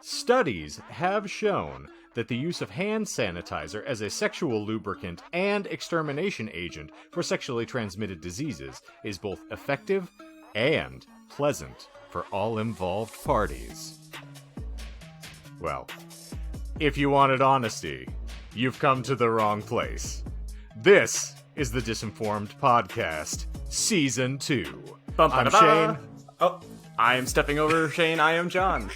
Studies have shown that the use of hand sanitizer as a sexual lubricant and extermination agent for sexually transmitted diseases is both effective and pleasant for all involved parties. Well, if you wanted honesty, you've come to the wrong place. This is the Disinformed Podcast, Season 2. I'm Shane. Oh, I am stepping over Shane. I am John.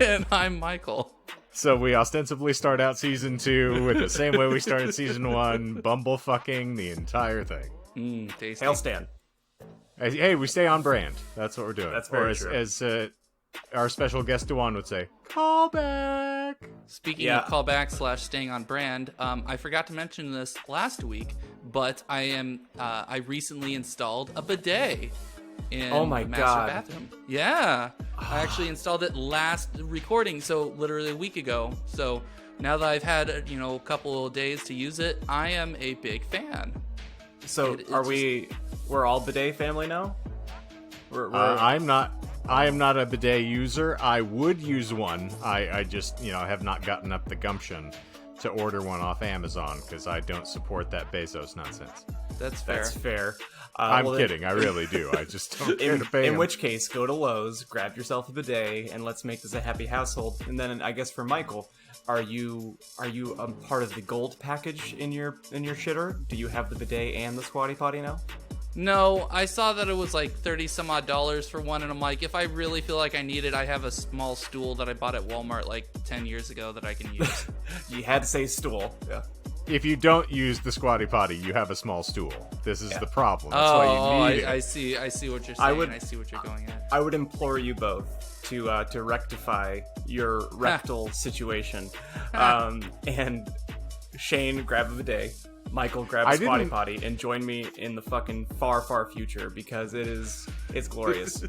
And I'm Michael. So we ostensibly start out Season 2 with the same way we started Season 1, bumblefucking the entire thing. Tasty. Hail Stan. Hey, we stay on brand. That's what we're doing. That's very or true. As our special guest Dewan would say, callback. Speaking of callback / staying on brand, I forgot to mention this last week, but I recently installed a bidet in the master bathroom. Yeah. I actually installed it last recording, so literally a week ago. So now that I've had a couple of days to use it, I am a big fan. So we're all bidet family now? I am not a bidet user. I would use one. I just, have not gotten up the gumption to order one off Amazon because I don't support that Bezos nonsense. That's fair. That's fair. I'm kidding. I really do. I just don't care to pay In him. which case, go to Lowe's, grab yourself a bidet, and let's make this a happy household. And then I guess for Michael, are you a part of the gold package in your shitter? Do you have the bidet and the squatty potty now? No, I saw that it was like $30 some odd for one, and I'm like, if I really feel like I need it, I have a small stool that I bought at Walmart like 10 years ago that I can use. You had to say stool. Yeah. If you don't use the squatty potty, you have a small stool. This is the problem. That's why you need it. I see what you're saying. I see what you're going at. I would implore you both to rectify your rectal situation. And Shane, grab a bidet. Michael, grab a squatty potty and join me in the fucking far, far future because it's glorious.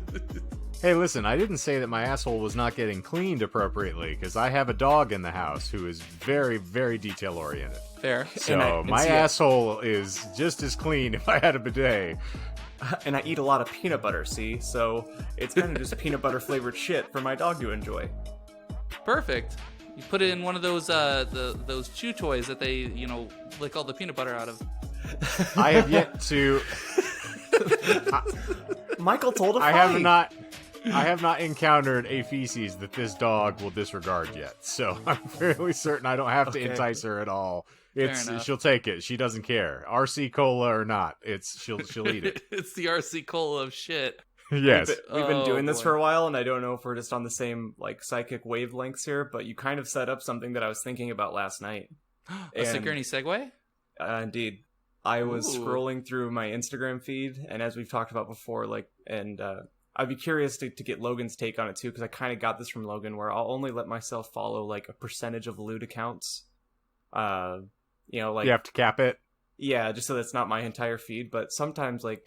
Hey, listen, I didn't say that my asshole was not getting cleaned appropriately because I have a dog in the house who is very, very detail-oriented. Fair. So my asshole is just as clean if I had a bidet. And I eat a lot of peanut butter, see? So it's kind of just peanut butter flavored shit for my dog to enjoy. Perfect. You put it in one of those those chew toys that they, lick all the peanut butter out of. I have yet to... Michael told a funny. I have not encountered a feces that this dog will disregard yet, so I'm fairly certain I don't have to entice her at all. She'll take it. She doesn't care. RC cola or not, she'll eat it. It's the RC cola of shit. Yes. We've been doing this for a while, and I don't know if we're just on the same psychic wavelengths here, but you kind of set up something that I was thinking about last night. A Sigourney segue? Indeed. I was scrolling through my Instagram feed, and as we've talked about before, I'd be curious to get Logan's take on it too, because I kind of got this from Logan, where I'll only let myself follow a percentage of lewd accounts. You have to cap it. Yeah, just so that's not my entire feed. But sometimes well,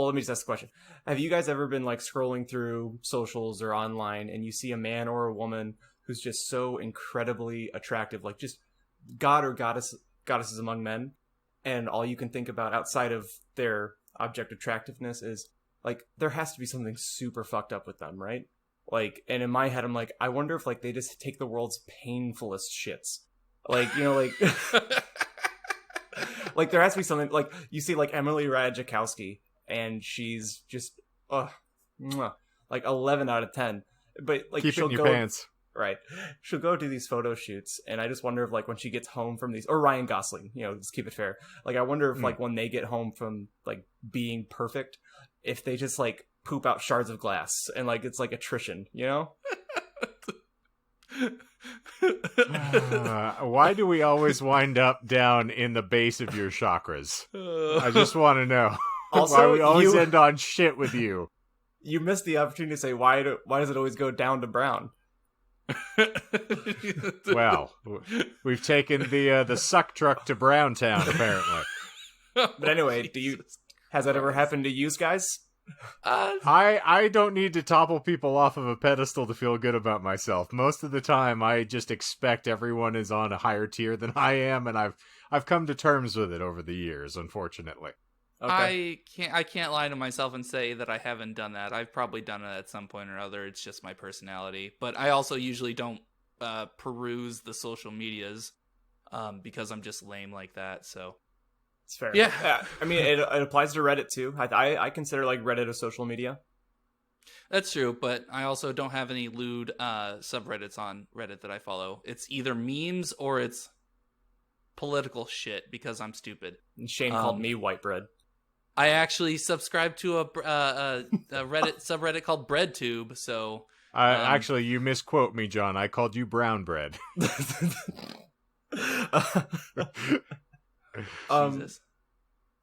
let me just ask the question: have you guys ever been scrolling through socials or online, and you see a man or a woman who's just so incredibly attractive, just god or goddesses among men, and all you can think about outside of their object attractiveness is there has to be something super fucked up with them, right? And in my head, I'm I wonder if they just take the world's painfulest shits. There has to be something, you see Emily Ratajkowski, and she's just 11 out of 10. But keep she'll it in your go, pants. Right. She'll go do these photo shoots, and I just wonder if when she gets home from these, or Ryan Gosling, just keep it fair. I wonder if when they get home from being perfect, if they just poop out shards of glass and it's attrition, Why do we always wind up down in the base of your chakras? I just want to know. Also, why we always end on shit with you. You missed the opportunity to say why does it always go down to brown? Well, we've taken the suck truck to Browntown, apparently. But anyway, has that ever happened to you guys? I don't need to topple people off of a pedestal to feel good about myself. Most of the time, I just expect everyone is on a higher tier than I am, and I've come to terms with it over the years, unfortunately. Okay. I can't lie to myself and say that I haven't done that. I've probably done it at some point or other. It's just my personality. But I also usually don't peruse the social medias because I'm just lame like that. So it's fair. Yeah. I mean, it applies to Reddit too. I consider like Reddit a social media. That's true, but I also don't have any lewd subreddits on Reddit that I follow. It's either memes or it's political shit because I'm stupid. And Shane called me white bread. I actually subscribe to a Reddit subreddit called BreadTube, so... Actually, you misquote me, John. I called you brown bread. Jesus.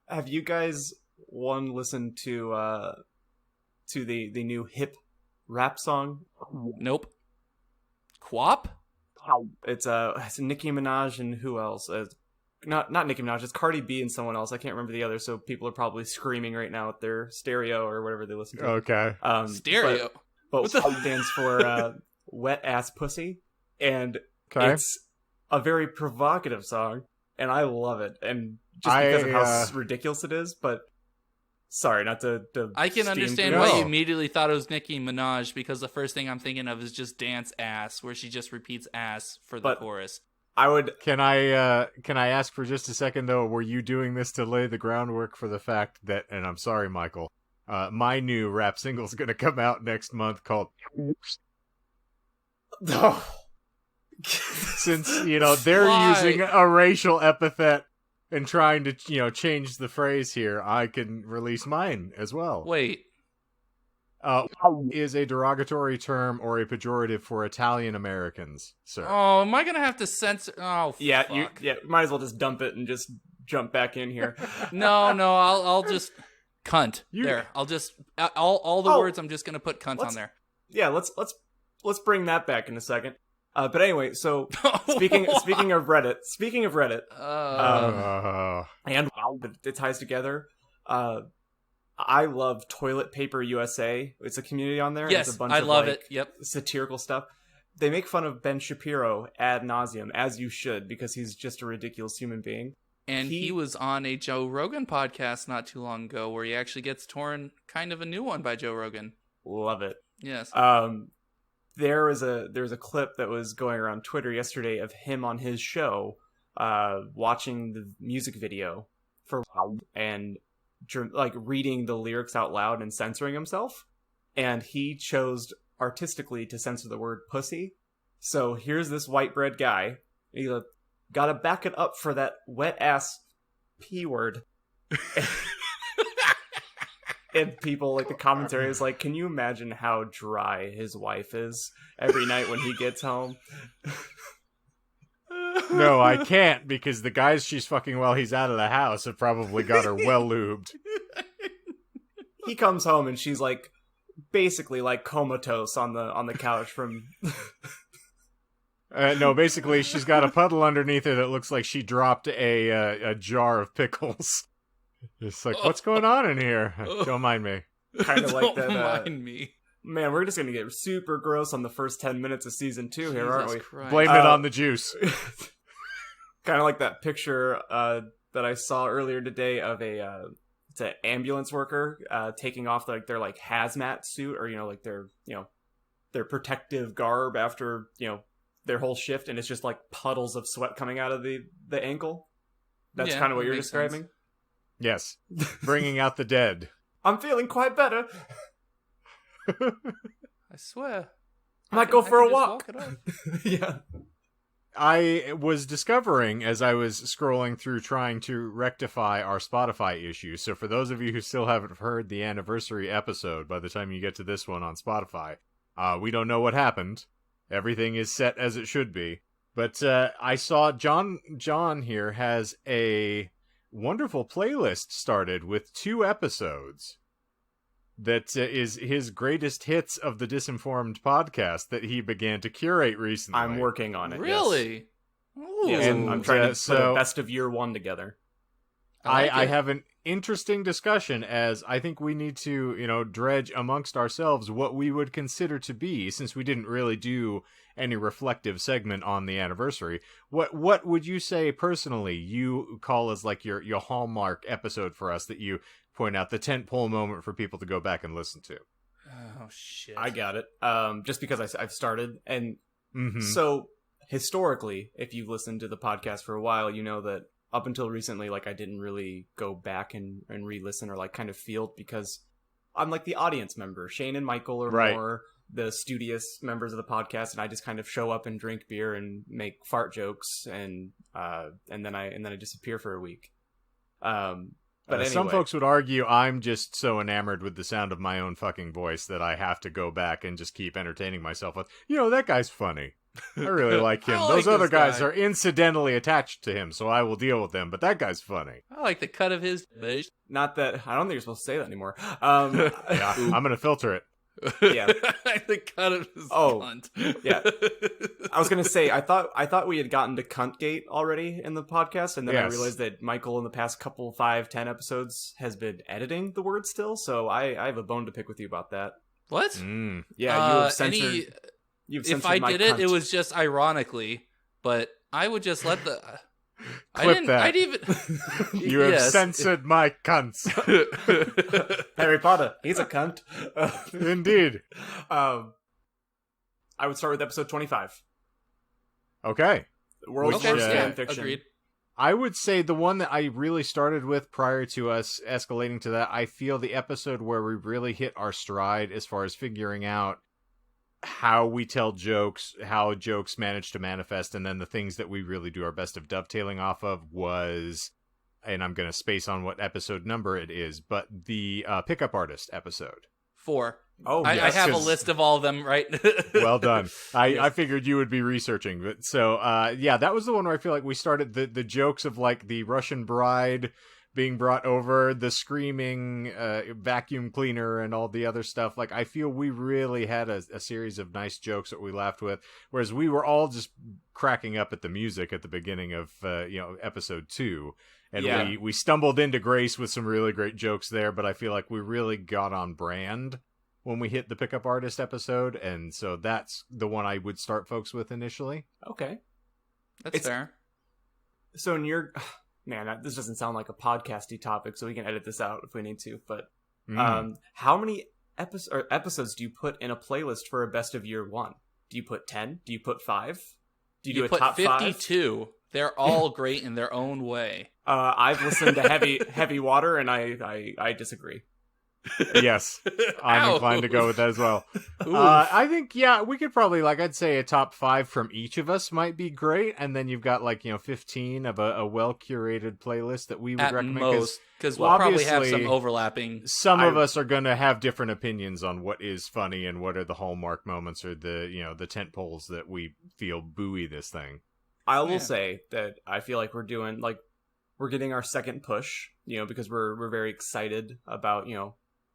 Have you guys listened to the new hip rap song? Nope. Quap? It's Nicki Minaj and who else? Not Nicki Minaj. It's Cardi B and someone else. I can't remember the other. So people are probably screaming right now at their stereo or whatever they listen to. Okay. Stereo. But what stands for wet ass pussy, and it's a very provocative song, and I love it. And just because of how ridiculous it is, but. Sorry, not to I can understand why you immediately thought it was Nicki Minaj, because the first thing I'm thinking of is just dance ass, where she just repeats ass for the chorus. Can I ask for just a second though? Were you doing this to lay the groundwork for the fact that? And I'm sorry, Michael. My new rap single is going to come out next month called. No. Since they're using a racial epithet. And trying to, change the phrase here, I can release mine as well. Wait. Is a derogatory term or a pejorative for Italian Americans, sir. Oh, am I going to have to censor? Oh, yeah, fuck. Might as well just dump it and just jump back in here. No, I'll just cunt. There. I'll just all the words I'm just going to put cunt on there. Yeah, let's bring that back in a second. But anyway, so speaking of Reddit, and it ties together. I love Toilet Paper USA. It's a community on there. Yes, it's a bunch I of, love it. Yep, satirical stuff. They make fun of Ben Shapiro ad nauseum, as you should, because he's just a ridiculous human being. And he was on a Joe Rogan podcast not too long ago, where he actually gets torn kind of a new one by Joe Rogan. Love it. Yes. There's a clip that was going around Twitter yesterday of him on his show, watching the music video for and like reading the lyrics out loud and censoring himself, and he chose artistically to censor the word pussy. So here's this white bread guy. He gotta back it up for that wet ass P word. And people, like, the commentary is like, can you imagine how dry his wife is every night when he gets home? No, I can't, because the guys she's fucking while he's out of the house have probably got her well lubed. He comes home and she's like, basically like comatose on the couch from... No, basically she's got a puddle underneath her that looks like she dropped a jar of pickles. It's like, what's going on in here? Don't mind me. Kind of like that. Don't mind me. Man, we're just going to get super gross on the first 10 minutes of season 2 here, aren't we? Christ. Blame it on the juice. Kind of like that picture that I saw earlier today of it's an ambulance worker taking off their like hazmat suit, or like their protective garb after their whole shift, and it's just like puddles of sweat coming out of the ankle. That's kind of what you're describing. Sense. Yes, bringing out the dead. I'm feeling quite better. I swear. Might go for a walk. Yeah. I was discovering as I was scrolling through trying to rectify our Spotify issue. So for those of you who still haven't heard the anniversary episode, by the time you get to this one on Spotify, we don't know what happened. Everything is set as it should be. But I saw John here has a wonderful playlist started with 2 episodes that is his greatest hits of the Disinformed podcast that he began to curate recently. I'm working on it. Really? Yes. Yes, I'm trying to put a best of year 1 together. I have an interesting discussion, as I think we need to, dredge amongst ourselves what we would consider to be, since we didn't really do any reflective segment on the anniversary. What would you say personally you call as like your hallmark episode for us that you point out, the tentpole moment for people to go back and listen to? Oh shit! I got it. Just because I've started, and Mm-hmm. so historically, if you've listened to the podcast for a while, you know that up until recently, like I didn't really go back and re-listen or like kind of feel, because I'm like the audience member. Shane and Michael are more the studious members of the podcast, and I just kind of show up and drink beer and make fart jokes, and then I disappear for a week. But anyway. Some folks would argue I'm just so enamored with the sound of my own fucking voice that I have to go back and just keep entertaining myself with, that guy's funny. I really like him. I like Those other this guy. guys are incidentally attached to him, so I will deal with them, but that guy's funny. I like the cut of his. Not that I don't think you're supposed to say that anymore. Yeah, I'm gonna filter it. Yeah. The cut of his cunt. Yeah. I was gonna say I thought we had gotten to Cuntgate already in the podcast, and then I realized that Michael in the past couple 5-10 episodes has been editing the word still, so I have a bone to pick with you about that. What? Mm. Yeah, you have censored. If I did it, it was just ironically, but I would just let the. Clip that. I'd even. You have censored my cunts. Harry Potter, he's a cunt. Indeed. I would start with episode 25. Okay. World's Worst Fan Fiction. Agreed. I would say the one that I really started with prior to us escalating to that, I feel the episode where we really hit our stride as far as figuring out how we tell jokes, how jokes manage to manifest, and then the things that we really do our best of dovetailing off of was, and I'm going to space on what episode number it is, but the Pickup Artist episode. 4. Oh, I yes, have a list of all of them, right? Well done. I figured you would be researching. But so, that was the one where I feel like we started the jokes of like the Russian bride being brought over, the screaming vacuum cleaner and all the other stuff. Like, I feel we really had a series of nice jokes that we laughed with, whereas we were all just cracking up at the music at the beginning of episode 2. And we stumbled into Grace with some really great jokes there, but I feel like we really got on brand when we hit the Pickup Artist episode, and so that's the one I would start folks with initially. Okay. That's fair. So in your... Man, this doesn't sound like a podcasty topic, so we can edit this out if we need to, but how many episodes do you put in a playlist for a best of year 1? Do you put 10? Do you put 5? Do you do a top 52. 5? They're all great in their own way. I've listened to Heavy Water, and I disagree. Yes, I'm inclined to go with that as well. I think, we could probably, I'd say a top 5 from each of us might be great, and then you've got 15 of a well-curated playlist that we would At recommend. most, because we'll probably have some overlapping. Some of us are going to have different opinions on what is funny and what are the hallmark moments or the tent poles that we feel buoy this thing. I will say that I feel like we're doing, we're getting our second push, because we're very excited about,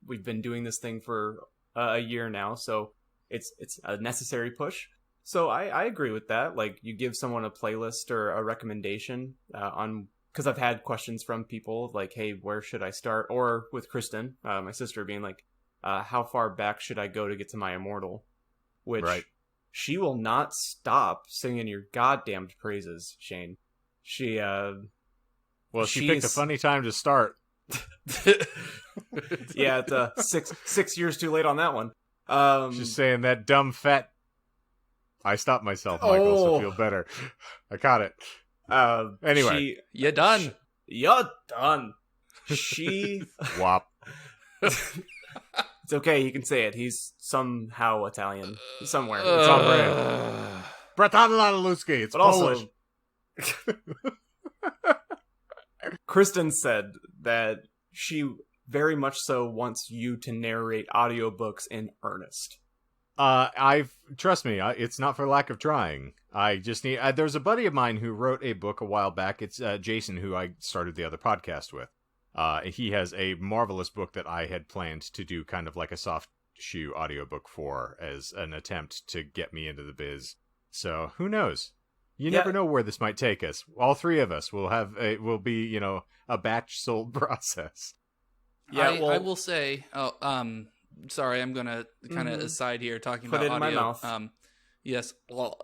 we've been doing this thing for a year now, so it's a necessary push. So I agree with that. You give someone a playlist or a recommendation because I've had questions from people like, hey, where should I start? Or with Kristen, my sister, being like, how far back should I go to get to my Immortal? Which she will not stop singing your goddamn praises, Shane. She picked a funny time to start. Yeah, it's six years too late on that one. Just saying that dumb fat. I stopped myself, Michael, so feel better. I caught it. Anyway, you're done. You're done. She wop. It's okay. You can say it. He's somehow Italian somewhere. It's on brand. Bratanaluski. It's Polish. Kristen said that she very much so wants you to narrate audiobooks in earnest. Trust me, it's not for lack of trying. I just need, there's a buddy of mine who wrote a book a while back. It's Jason, who I started the other podcast with. He has a marvelous book that I had planned to do kind of like a soft shoe audiobook for as an attempt to get me into the biz. So who knows? You never know where this might take us. All three of us will be, a batch sold process. Yeah, I will say, sorry, I'm going to kind of aside here talking about audio. Put it in my mouth. Yes, well,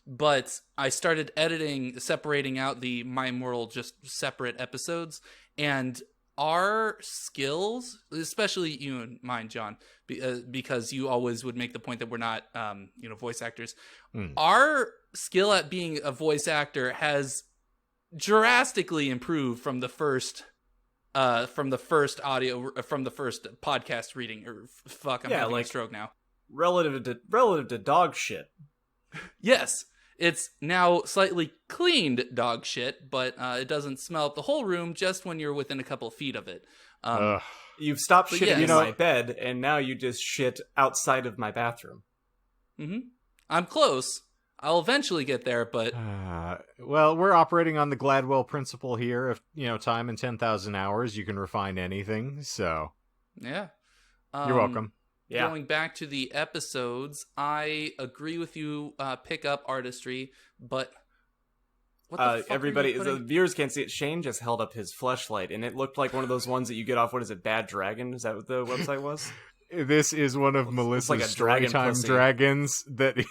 but I started separating out the My Immortal just separate episodes, and our skills, especially you and mine, John, because you always would make the point that we're not, voice actors. Our skill at being a voice actor has drastically improved from the first podcast reading. Or fuck, I'm having a stroke now. Relative to dog shit. Yes. It's now slightly cleaned dog shit, but it doesn't smell up the whole room just when you're within a couple of feet of it. You've stopped shitting in my bed, and now you just shit outside of my bathroom. Mm-hmm. I'm close. I'll eventually get there, but... well, we're operating on the Gladwell principle here. If, time in 10,000 hours, you can refine anything, so... Yeah. You're welcome. Yeah. Going back to the episodes, I agree with you, pick up artistry, but what the fuck everybody, the viewers can't see it. Shane just held up his fleshlight, and it looked like one of those ones that you get off, what is it, Bad Dragon? Is that what the website was? This is one of Melissa's Storytime dragons that is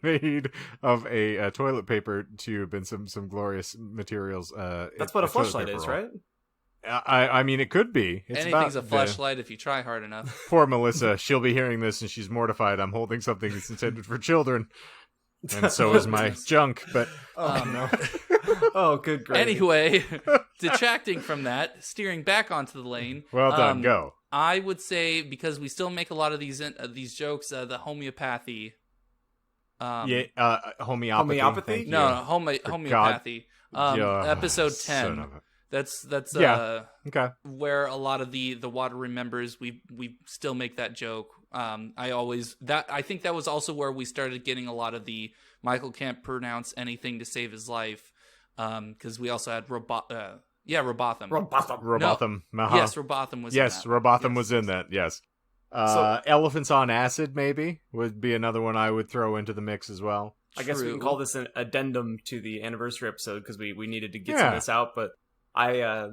made of a toilet paper tube and some glorious materials. That's what a fleshlight is, right? I mean, it could be. Anything's a fleshlight if you try hard enough. Poor Melissa. She'll be hearing this and she's mortified. I'm holding something that's intended for children. And so is my junk, but... no. Oh, good grief. Anyway, detracting from that, steering back onto the lane. Well done, go. I would say, because we still make a lot of these jokes, the homeopathy... homeopathy? No, homeopathy. Episode 10. That's okay. Where a lot of the water remembers. We still make that joke. I think that was also where we started getting a lot of the Michael can't pronounce anything to save his life, because we also had Robotham. Robotham. No. Yes, Robotham was. Yes, in that. Robotham was in that. Yes. Elephants on Acid maybe would be another one I would throw into the mix as well. I guess we can call this an addendum to the anniversary episode because we needed to get some of this out, but. I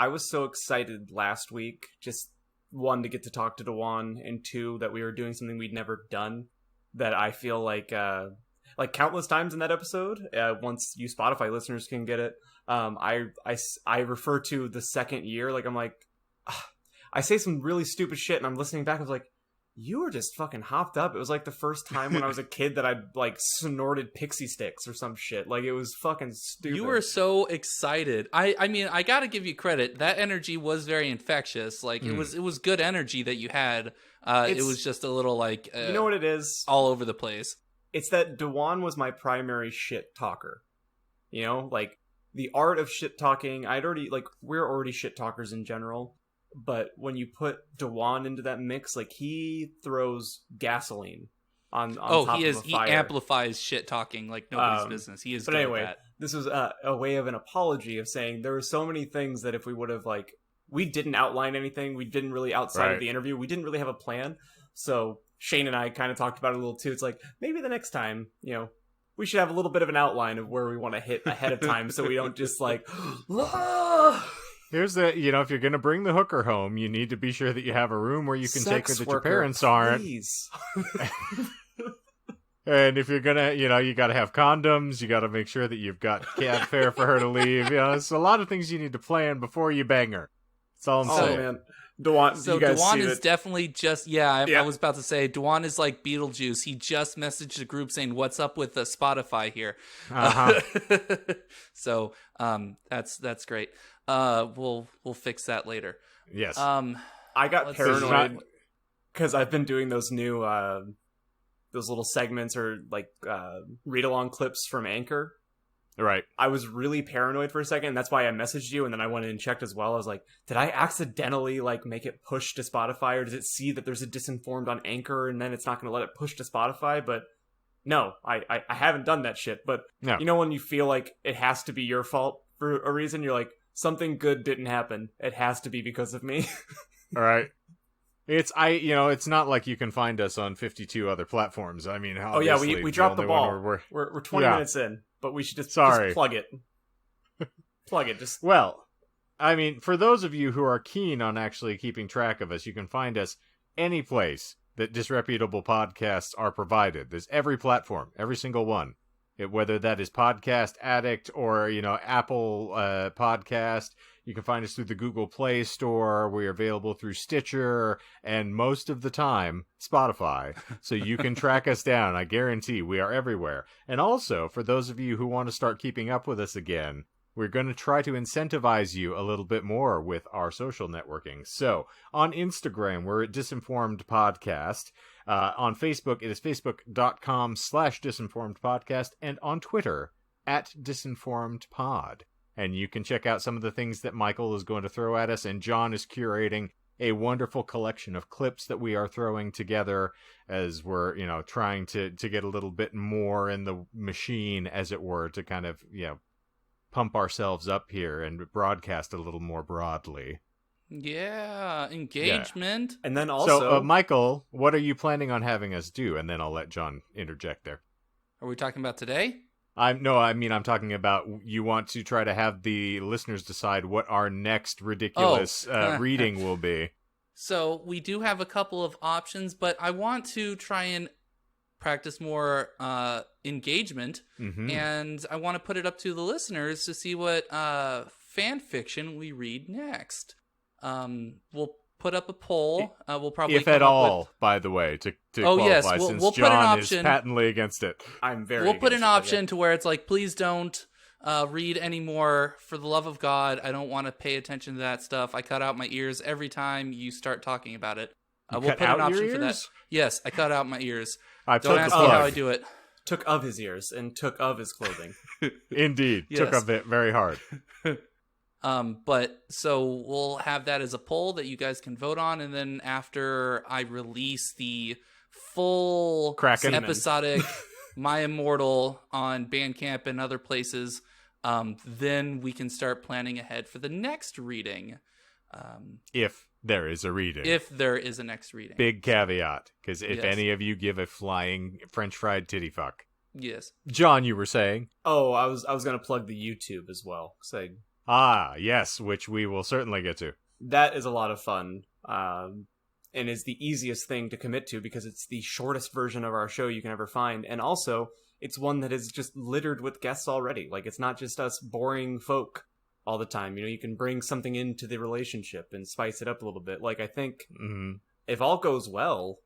was so excited last week, just one, to get to talk to Dewan, and two, that we were doing something we'd never done, that I feel like countless times in that episode, once you Spotify listeners can get it, I refer to the second year, like I'm like, I say some really stupid shit, and I'm listening back, I was like, you were just fucking hopped up. It was like the first time when I was a kid that I'd like snorted pixie sticks or some shit. Like it was fucking stupid. You were so excited. I mean, I gotta give you credit. That energy was very infectious. Like it was good energy that you had. It was just a little like you know what it is? All over the place. It's that Dewan was my primary shit talker. You know, like the art of shit talking. We're already shit talkers in general. But when you put Dewan into that mix, like he throws gasoline on top of a fire. He amplifies shit talking like nobody's business. He is. But anyway, this was a way of an apology of saying there were so many things that if we would have we didn't outline anything. We didn't really outside of the interview. We didn't really have a plan. So Shane and I kind of talked about it a little too. It's like maybe the next time, we should have a little bit of an outline of where we want to hit ahead of time, so we don't just like. Here's the, if you're going to bring the hooker home, you need to be sure that you have a room where you can take her that your parents aren't. And if you're going to, you got to have condoms. You got to make sure that you've got cab fare for her to leave. There's a lot of things you need to plan before you bang her. That's all I'm saying. Man. Dewan, so Dewan is definitely just, I was about to say, Dewan is like Beetlejuice. He just messaged the group saying, what's up with the Spotify here? So that's great. We'll fix that later. Yes. I got paranoid because I've been doing those new those little segments or read along clips from Anchor. Right. I was really paranoid for a second, and that's why I messaged you, and then I went in and checked as well. I was like, did I accidentally make it push to Spotify, or does it see that there's a Disinformed on Anchor and then it's not going to let it push to Spotify? But no, I haven't done that shit. But no. When you feel like it has to be your fault for a reason, you're like, something good didn't happen. It has to be because of me. All right. It's not like you can find us on 52 other platforms. I mean, we dropped the ball. We're 20 minutes in. but we should just Sorry. plug it. Plug it. Just Well, I mean, for those of you who are keen on actually keeping track of us, you can find us any place that disreputable podcasts are provided. There's every platform, every single one. Whether that is Podcast Addict or, Apple Podcast. You can find us through the Google Play Store. We're available through Stitcher and most of the time Spotify. So you can track us down. I guarantee we are everywhere. And also, for those of you who want to start keeping up with us again, we're going to try to incentivize you a little bit more with our social networking. So, on Instagram, we're at Disinformed Podcast. On Facebook, it is facebook.com/Disinformed Podcast. And on Twitter, at Disinformed Pod. And you can check out some of the things that Michael is going to throw at us. And John is curating a wonderful collection of clips that we are throwing together as we're, trying to get a little bit more in the machine, as it were, to kind of, pump ourselves up here and broadcast a little more broadly. Yeah, engagement. Yeah. And then also... So, Michael, what are you planning on having us do? And then I'll let John interject there. Are we talking about today? I'm talking about you want to try to have the listeners decide what our next ridiculous reading will be. So, we do have a couple of options, but I want to try and practice more engagement, and I want to put it up to the listeners to see what fan fiction we read next. We'll put up a poll. We'll probably, if at all, by the way, to qualify, yes, since we'll John put an option, is patently against it. We'll put an option to where it's like, please don't read anymore. For the love of God, I don't want to pay attention to that stuff. I cut out my ears every time you start talking about it. We'll put an option for that. Yes, I cut out my ears. Don't ask me how I do it. Took of his ears and took of his clothing. Indeed, yes. Took of it very hard. But so we'll have that as a poll that you guys can vote on, and then after I release the full episodic My Immortal on Bandcamp and other places, then we can start planning ahead for the next reading. If there is a reading. If there is a next reading. Big caveat, because if any of you give a flying French fried titty fuck. Yes. John, you were saying? Oh, I was going to plug the YouTube as well. Yes, which we will certainly get to. That is a lot of fun, and is the easiest thing to commit to because it's the shortest version of our show you can ever find, and also it's one that is just littered with guests already. Like, it's not just us boring folk all the time. You know, you can bring something into the relationship and spice it up a little bit. Like, I think if all goes well,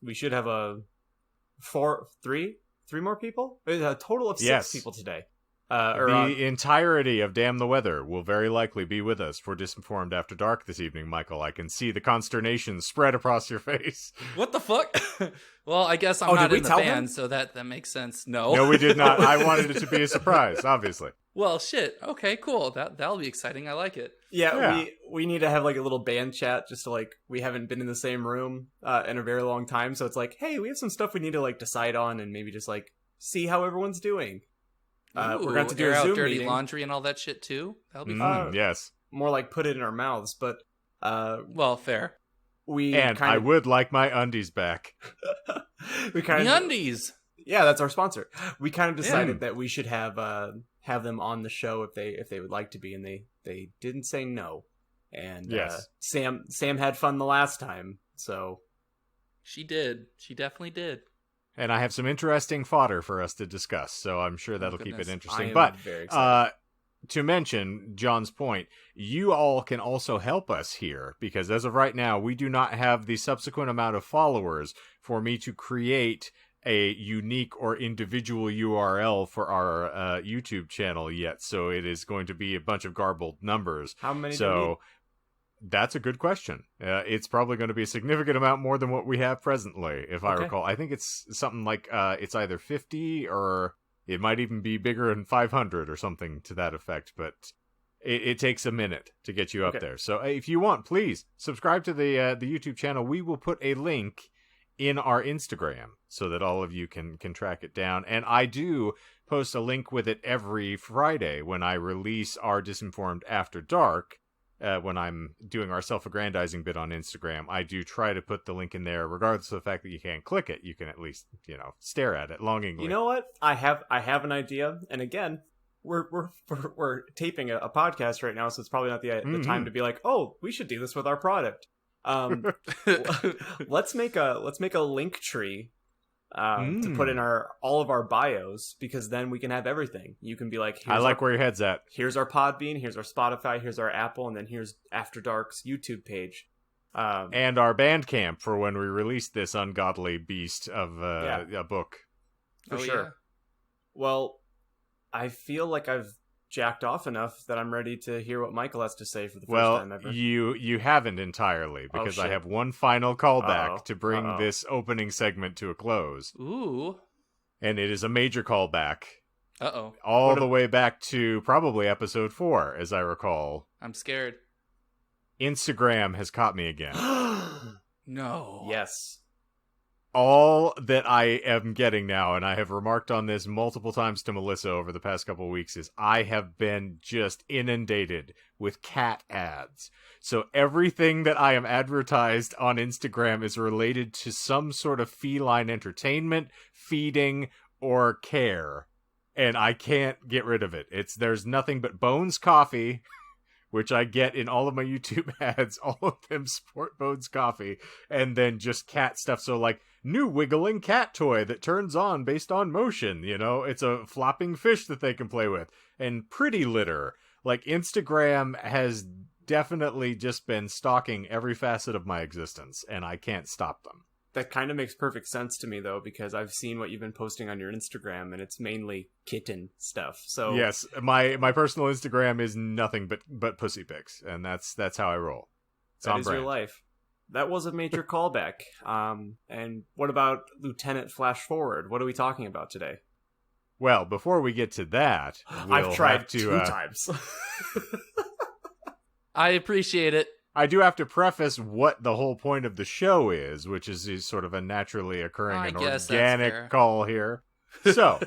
we should have three more people? A total of 6 people today. The entirety of Damn the Weather will very likely be with us for Disinformed After Dark this evening, Michael. I can see the consternation spread across your face. What the fuck? Well, I guess I'm not in the band, so that makes sense. No, we did not. I wanted it to be a surprise, obviously. Well, shit. Okay, cool. That'll be exciting. I like it. Yeah. We need to have like a little band chat just to like, we haven't been in the same room in a very long time, so it's like, hey, we have some stuff we need to like decide on and maybe just like see how everyone's doing. We're going to do a Zoom dirty meeting. Laundry and all that shit too. That'll be fun. Yes. More like put it in our mouths, but well, fair. I would like my undies back. Undies. Yeah, that's our sponsor. We kind of decided that we should have them on the show if they would like to be, and they didn't say no. And yes. Sam had fun the last time, so she did. She definitely did. And I have some interesting fodder for us to discuss, so I'm sure that'll keep it interesting. But very excited. To mention John's point, you all can also help us here, because as of right now, we do not have the subsequent amount of followers for me to create a unique or individual URL for our YouTube channel yet, so it is going to be a bunch of garbled numbers. How many do we... That's a good question. It's probably going to be a significant amount more than what we have presently, if I recall. I think it's something like it's either 50 or it might even be bigger than 500 or something to that effect. But it takes a minute to get you up there. So if you want, please subscribe to the YouTube channel. We will put a link in our Instagram so that all of you can track it down. And I do post a link with it every Friday when I release our Disinformed After Dark when I'm doing our self-aggrandizing bit on Instagram, I do try to put the link in there, regardless of the fact that you can't click it. You can at least, stare at it longingly. You know what? I have an idea, and again, we're taping a podcast right now, so it's probably not the time to be like, oh, we should do this with our product. Let's make a link tree to put in all of our bios, because then we can have everything. You can be like, I like where your head's at. Here's our Podbean, here's our Spotify, here's our Apple, and then here's After Dark's YouTube page. And our Bandcamp for when we release this ungodly beast of a book. For sure. Yeah. Well, I feel like I've jacked off enough that I'm ready to hear what Michael has to say for the first time ever. Well, you haven't entirely, because I have one final callback to bring this opening segment to a close. Ooh. And it is a major callback. Uh-oh. All the way back to probably episode 4, as I recall. I'm scared. Instagram has caught me again. No. Yes. All that I am getting now, and I have remarked on this multiple times to Melissa over the past couple of weeks, is I have been just inundated with cat ads. So everything that I am advertised on Instagram is related to some sort of feline entertainment, feeding, or care. And I can't get rid of it. There's nothing but Bones Coffee, which I get in all of my YouTube ads. All of them support Bones Coffee. And then just cat stuff. So like, new wiggling cat toy that turns on based on motion. It's a flopping fish that they can play with. And pretty litter. Like, Instagram has definitely just been stalking every facet of my existence, and I can't stop them. That kind of makes perfect sense to me, though, because I've seen what you've been posting on your Instagram, and it's mainly kitten stuff. So yes, my personal Instagram is nothing but pussy pics, and that's how I roll. That is your life. That was a major callback. And what about Lieutenant Flash Forward? What are we talking about today? Well, before we get to that, I've tried 2 times. I appreciate it. I do have to preface what the whole point of the show is, which is sort of a naturally occurring and organic call here. So,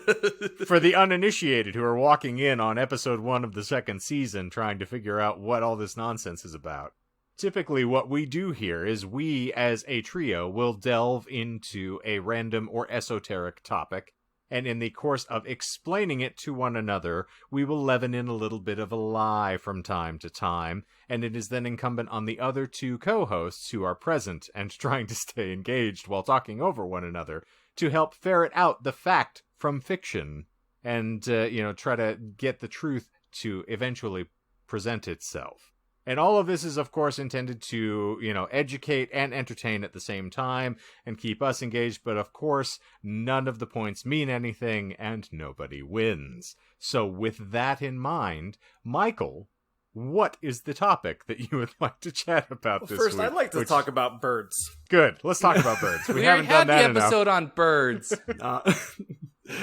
for the uninitiated who are walking in on episode 1 of the 2nd season trying to figure out what all this nonsense is about, typically what we do here is we, as a trio, will delve into a random or esoteric topic, and in the course of explaining it to one another, we will leaven in a little bit of a lie from time to time, and it is then incumbent on the other 2 co-hosts who are present and trying to stay engaged while talking over one another to help ferret out the fact from fiction and, try to get the truth to eventually present itself. And all of this is, of course, intended to, educate and entertain at the same time and keep us engaged. But, of course, none of the points mean anything and nobody wins. So with that in mind, Michael, what is the topic that you would like to chat about this week? First, I'd like to talk about birds. Good. Let's talk about birds. We haven't done that enough. We had the episode on birds.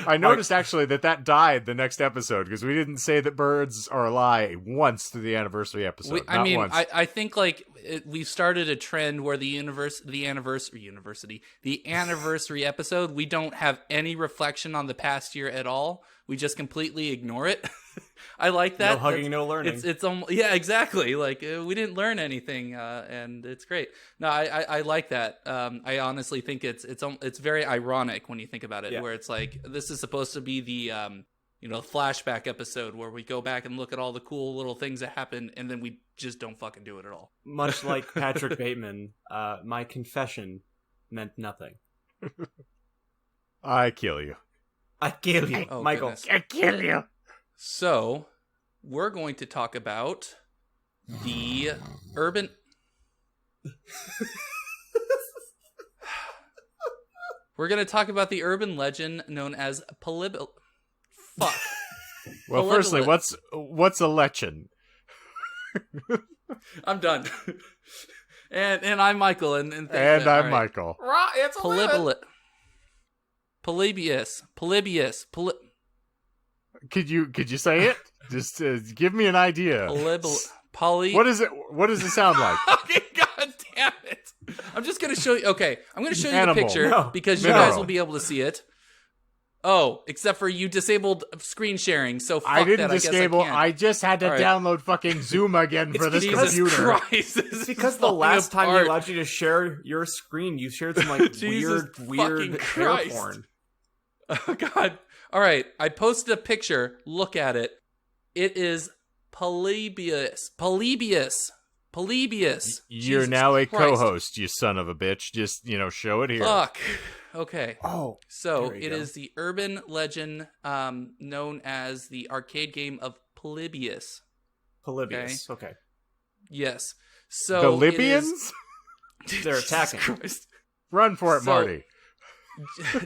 I noticed actually that died the next episode because we didn't say that birds are a lie once through the anniversary episode. I think we started a trend where the anniversary episode, we don't have any reflection on the past year at all. We just completely ignore it. I like that. No hugging, no learning. It's yeah, exactly. Like we didn't learn anything, and it's great. No, I like that. I honestly think it's very ironic when you think about it, where it's like this is supposed to be the flashback episode where we go back and look at all the cool little things that happened, and then we just don't fucking do it at all. Much like Patrick Bateman, my confession meant nothing. I kill you. I kill you, Michael. Goodness. I kill you. So, we're going to talk about the urban... We're going to talk about the urban legend known as Polybius. Fuck. Well, firstly, what's a lechin? I'm done. and I'm Michael. And I'm right. Michael. It's Polybius. Could you say it? Just give me an idea. What is it? What does it sound like? Okay, God damn it! I'm just gonna show you. Okay, I'm gonna show you the picture because you guys will be able to see it. Oh, except for you disabled screen sharing, so fuck I didn't that. disable. I guess I can't. I just had to download fucking Zoom again for this computer. Christ, it's because the last time he allowed you to share your screen, you shared some like weird hair porn. Oh God! All right, I posted a picture. Look at it. It is Polybius. You're Jesus now a Christ. Co-host, you son of a bitch. Just, show it here. Fuck. Okay. Oh. So it is the urban legend known as the arcade game of Polybius. Polybius. Okay. Yes. So the Libyans? They're attacking. Run for it, Marty.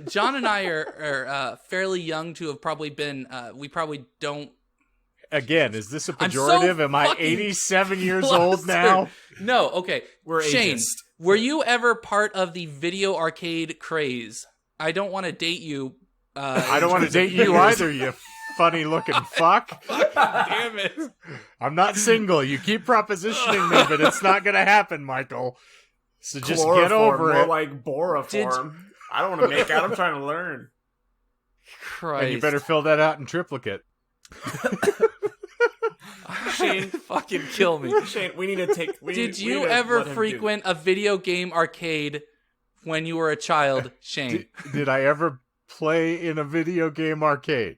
John and I are fairly young to have probably been. We probably don't. Again, is this a pejorative? Am I 87 years old now? No, okay. We're Shane, ageist. Were you ever part of the video arcade craze? I don't want to date you. I don't want to date you either, you funny-looking fuck. Damn it. I'm not single. You keep propositioning me, but it's not going to happen, Michael. So just get over more it. Like boriform. I don't want to make out. I'm trying to learn. Christ. And you better fill that out in triplicate. Shane, fucking kill me. Shane, we need to take. Did you ever frequent a video game arcade when you were a child, Shane? Did I ever play in a video game arcade?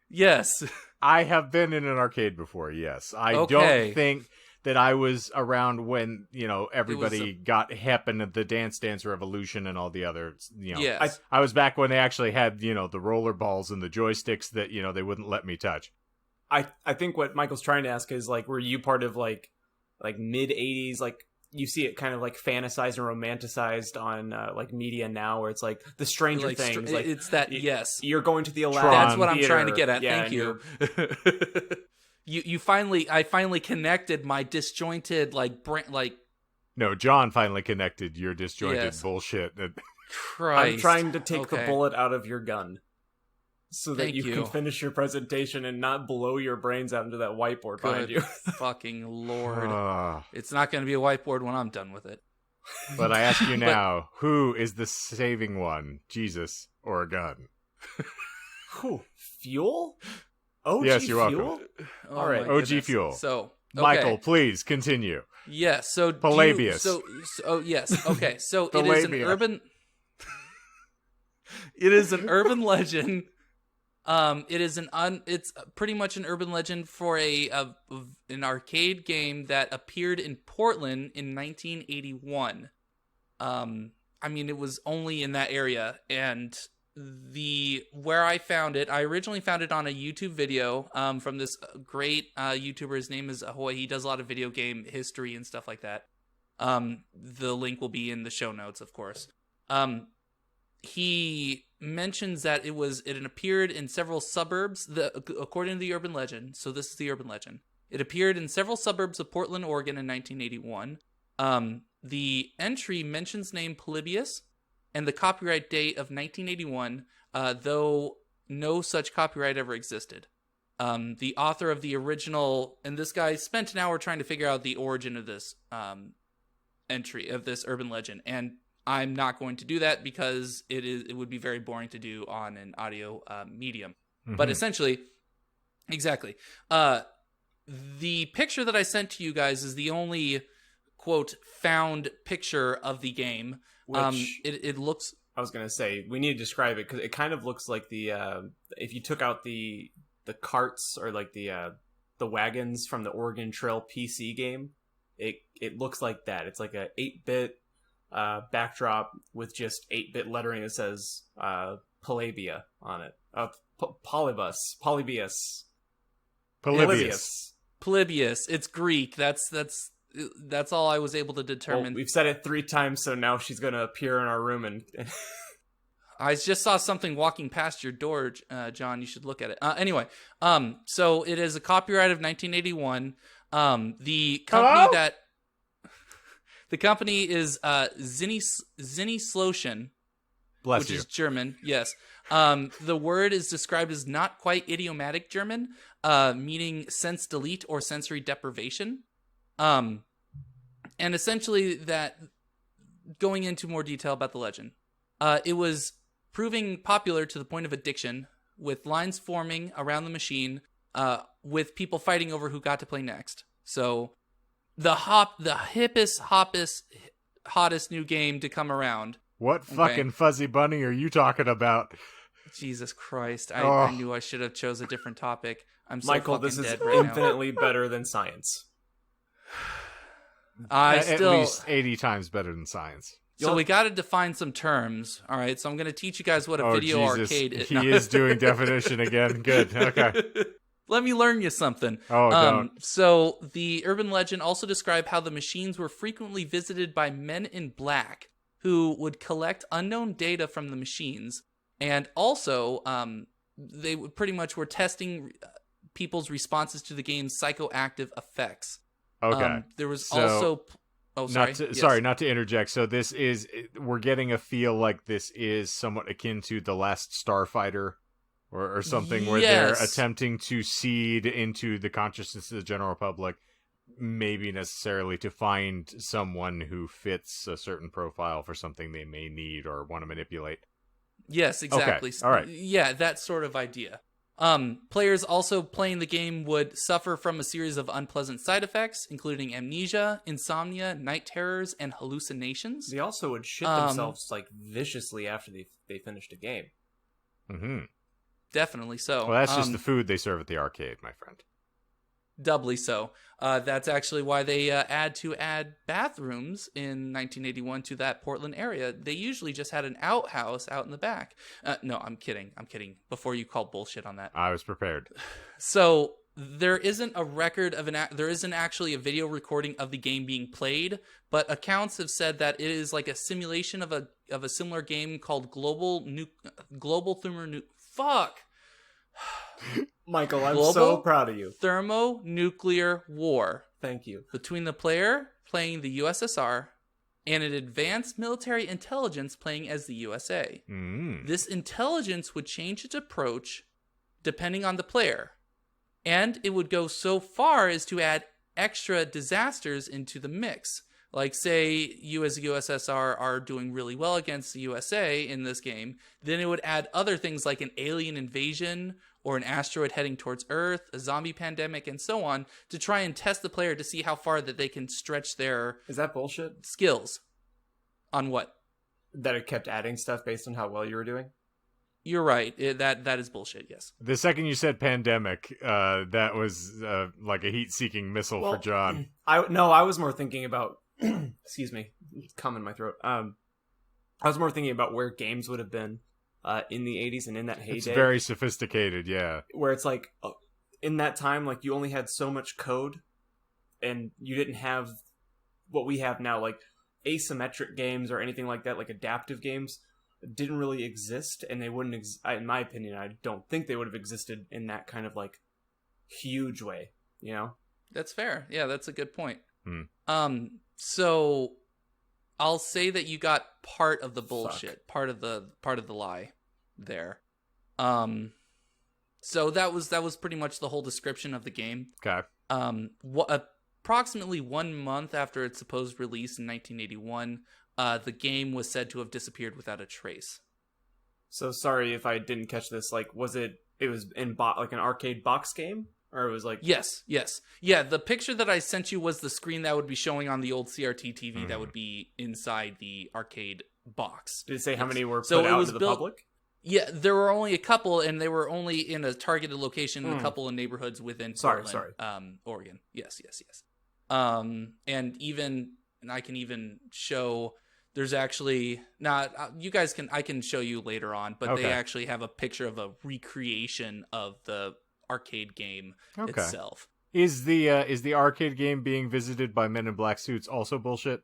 Yes. I have been in an arcade before, yes. I don't think that I was around when, everybody got hip in the Dance Dance Revolution and all the other, Yes. I was back when they actually had, the roller balls and the joysticks that, they wouldn't let me touch. I think what Michael's trying to ask is, like, were you part of, like mid-'80s, like, you see it kind of, like, fantasized and romanticized on, like, media now, where it's, like, the Stranger Things. Like, it's that, yes. You're going to the Aladdin That's what theater. I'm trying to get at. Thank you. I finally connected my disjointed, No, John finally connected your disjointed bullshit. Christ. I'm trying to take the bullet out of your gun. So that you can finish your presentation and not blow your brains out into that whiteboard behind you. Fucking Lord. It's not going to be a whiteboard when I'm done with it. But I ask you now, who is the saving one? Jesus or a gun? Fuel? OG yes, you're Fuel? welcome. All right. OG Fuel. So, Michael, please continue. Yes. So Polybius. Yes. Okay. So it is an urban. It is an urban legend. It's pretty much an urban legend for an arcade game that appeared in Portland in 1981. It was only in that area, and where I found it, I originally found it on a YouTube video from this great YouTuber. His name is Ahoy. He does a lot of video game history and stuff like that. The link will be in the show notes, of course. He mentions that it appeared in several suburbs, according to the urban legend. So this is the urban legend. It appeared in several suburbs of Portland, Oregon in 1981. The entry mentions name Polybius and the copyright date of 1981, though no such copyright ever existed. The author of the original, and this guy spent an hour trying to figure out the origin of this entry, of this urban legend, and I'm not going to do that because it would be very boring to do on an audio medium. Mm-hmm. But essentially, exactly. The picture that I sent to you guys is the only, quote, found picture of the game. Which, it looks... I was going to say, we need to describe it because it kind of looks like if you took out the carts or like the wagons from the Oregon Trail PC game, it looks like that. It's like a 8-bit backdrop with just 8-bit lettering that says Polybia on it. Polybius. It's Greek. That's all I was able to determine. Well, we've said it 3 times, so now she's going to appear in our room and... I just saw something walking past your door, John. You should look at it. Anyway, so it is a copyright of 1981. The company the company is Zinni Slotion, which is German. Yes. The word is described as not quite idiomatic German, meaning sense delete or sensory deprivation. And essentially that, going into more detail about the legend, it was proving popular to the point of addiction, with lines forming around the machine, with people fighting over who got to play next. So the hippest, hottest new game to come around. What fucking fuzzy bunny are you talking about? Jesus Christ. I knew I should have chose a different topic. I'm so Michael, fucking this is dead right infinitely better than science. At least 80 times better than science. So we got to define some terms. All right, so I'm going to teach you guys what a video arcade is. He is doing definition again. Good. Okay. Let me learn you something. Oh, don't. So the urban legend also described how the machines were frequently visited by men in black who would collect unknown data from the machines. And also, they pretty much were testing people's responses to the game's psychoactive effects. Okay. There was also... Oh, sorry. Sorry, not to interject. So we're getting a feel like this is somewhat akin to The Last Starfighter or something, where they're attempting to seed into the consciousness of the general public, maybe necessarily to find someone who fits a certain profile for something they may need or want to manipulate. Yes, exactly. Okay. All right. Yeah, that sort of idea. Players also playing the game would suffer from a series of unpleasant side effects, including amnesia, insomnia, night terrors, and hallucinations. They also would shit themselves viciously after they finished a game. Mm-hmm. Definitely so. Well, that's just the food they serve at the arcade, my friend. Doubly so. That's actually why they had to add bathrooms in 1981 to that Portland area. They usually just had an outhouse out in the back. No, I'm kidding. Before you called bullshit on that. I was prepared. So there isn't a record of there isn't actually a video recording of the game being played, but accounts have said that it is like a simulation of a similar game called Global Michael, I'm so proud of you. Thermonuclear war. Thank you. Between the player playing the USSR and an advanced military intelligence playing as the USA. This intelligence would change its approach depending on the player. And it would go so far as to add extra disasters into the mix. Like, say, you as the USSR are doing really well against the USA in this game, then it would add other things like an alien invasion or an asteroid heading towards Earth, a zombie pandemic, and so on, to try and test the player to see how far that they can stretch their... Is that bullshit? ...skills. On what? That it kept adding stuff based on how well you were doing? You're right. That is bullshit, yes. The second you said pandemic, that was like a heat-seeking missile for John. I was more thinking about... excuse me, it's cum in my throat. I was more thinking about where games would have been in the 80s and in that heyday. It's very sophisticated, yeah. Where it's like, in that time, like, you only had so much code, and you didn't have what we have now, like asymmetric games or anything like that, like adaptive games, didn't really exist, and they wouldn't, in my opinion, I don't think they would have existed in that kind of, like, huge way, you know? That's fair. Yeah, that's a good point. So I'll say that you got part of the bullshit, part of the lie there. So that was pretty much the whole description of the game. Okay. Approximately 1 month after its supposed release in 1981, the game was said to have disappeared without a trace. So sorry if I didn't catch this. Like, was it was in like an arcade box game? Or it was like... Yes. Yeah, the picture that I sent you was the screen that would be showing on the old CRT TV that would be inside the arcade box. Did it say how many were put out to the public? Yeah, there were only a couple, and they were only in a targeted location in a couple of neighborhoods within Portland, Oregon. Yes. And I can even show... There's actually... I can show you later on, but They actually have a picture of a recreation of the arcade game itself. Is the arcade game being visited by men in black suits also bullshit?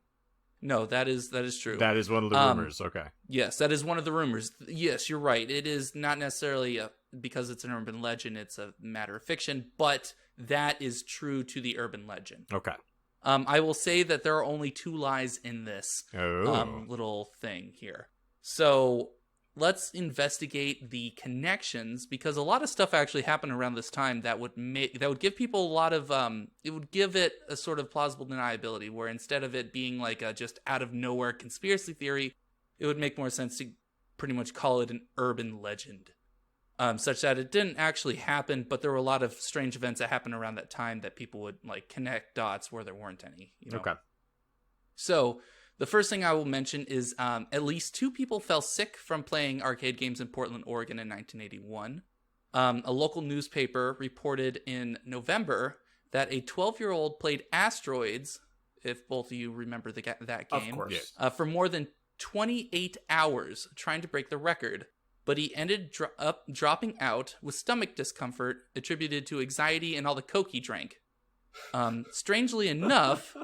No, that is true. That is one of the rumors. Okay. Yes, that is one of the rumors. Yes, you're right. It is not necessarily because it's an urban legend, it's a matter of fiction, but that is true to the urban legend. Okay. I will say that there are only 2 lies in this little thing here. So let's investigate the connections, because a lot of stuff actually happened around this time that would give people a lot of it would give it a sort of plausible deniability, where instead of it being like a just out of nowhere conspiracy theory, it would make more sense to pretty much call it an urban legend, such that it didn't actually happen, but there were a lot of strange events that happened around that time that people would like connect dots where there weren't any. You know? Okay. So the first thing I will mention is at least 2 people fell sick from playing arcade games in Portland, Oregon in 1981. A local newspaper reported in November that a 12-year-old played Asteroids, if both of you remember that game, of course, for more than 28 hours trying to break the record. But he ended up dropping out with stomach discomfort attributed to anxiety and all the coke he drank. Strangely enough,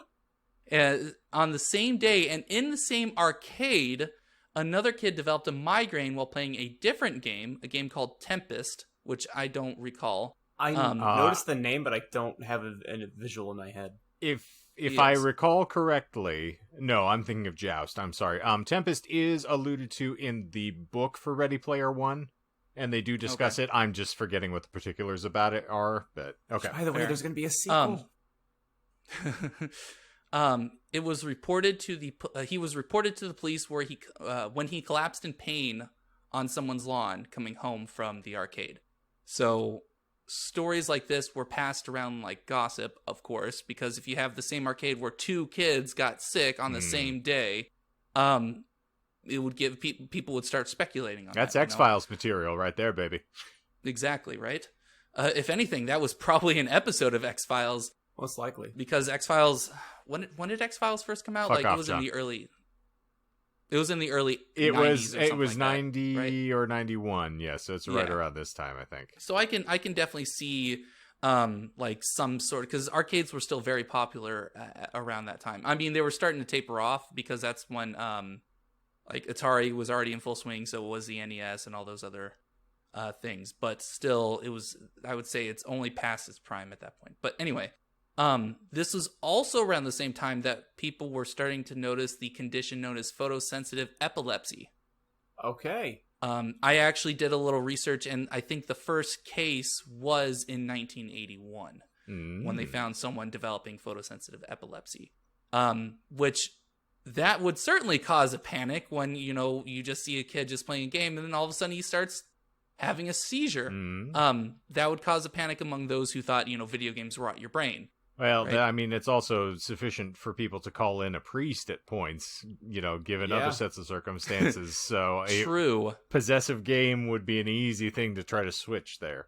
on the same day and in the same arcade, another kid developed a migraine while playing a different game, a game called Tempest, which I don't recall. I noticed the name, but I don't have a visual in my head. If I recall correctly, no, I'm thinking of Joust. I'm sorry. Tempest is alluded to in the book for Ready Player One, and they do discuss it. I'm just forgetting what the particulars about it are. But okay. By the way, there's going to be a sequel. It was reported to he was reported to the police where when he collapsed in pain on someone's lawn coming home from the arcade. So stories like this were passed around like gossip, of course, because if you have the same arcade where 2 kids got sick on the same day, it would give people would start speculating on That's that. That's X-Files material right there, baby. Exactly, right? If anything, that was probably an episode of X-Files. Most likely. Because X-Files, when did X-Files first come out? Fuck like off, it was John. in the early 90s It was like 90 that, right? or 91, yeah, so it's right around this time, I think. So I can definitely see like some sort, because arcades were still very popular around that time. I mean, they were starting to taper off because that's when like Atari was already in full swing, so it was the NES and all those other things. But still, it was, I would say it's only past its prime at that point. But anyway, this was also around the same time that people were starting to notice the condition known as photosensitive epilepsy. Okay. I actually did a little research, and I think the first case was in 1981 when they found someone developing photosensitive epilepsy, which that would certainly cause a panic when, you know, you just see a kid just playing a game and then all of a sudden he starts having a seizure. That would cause a panic among those who thought, you know, video games rot your brain. Well, right? I mean, it's also sufficient for people to call in a priest at points, you know, given other sets of circumstances. So True. Possessive game would be an easy thing to try to switch there.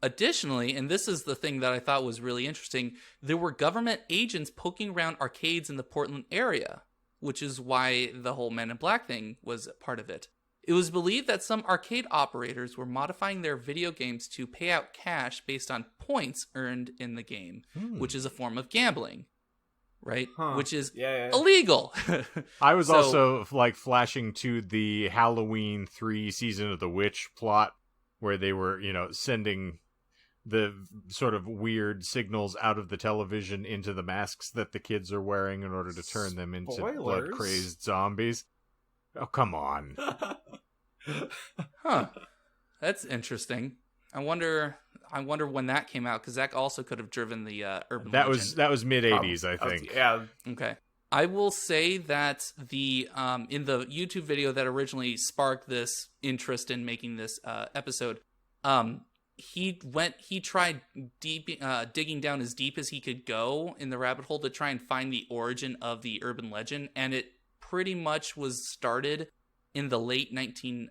Additionally, and this is the thing that I thought was really interesting, there were government agents poking around arcades in the Portland area, which is why the whole Men in Black thing was part of it. It was believed that some arcade operators were modifying their video games to pay out cash based on points earned in the game, which is a form of gambling, right? Which is illegal. I was also like flashing to the Halloween 3 Season of the Witch plot where they were, you know, sending the sort of weird signals out of the television into the masks that the kids are wearing in order to turn them into blood-crazed zombies. Oh, come on. That's interesting. I wonder when that came out, because that also could have driven the urban legend. That was mid-80s, I think. Okay. I will say that the in the YouTube video that originally sparked this interest in making this episode, he tried digging down as deep as he could go in the rabbit hole to try and find the origin of the urban legend, and it pretty much was started in the late 90s.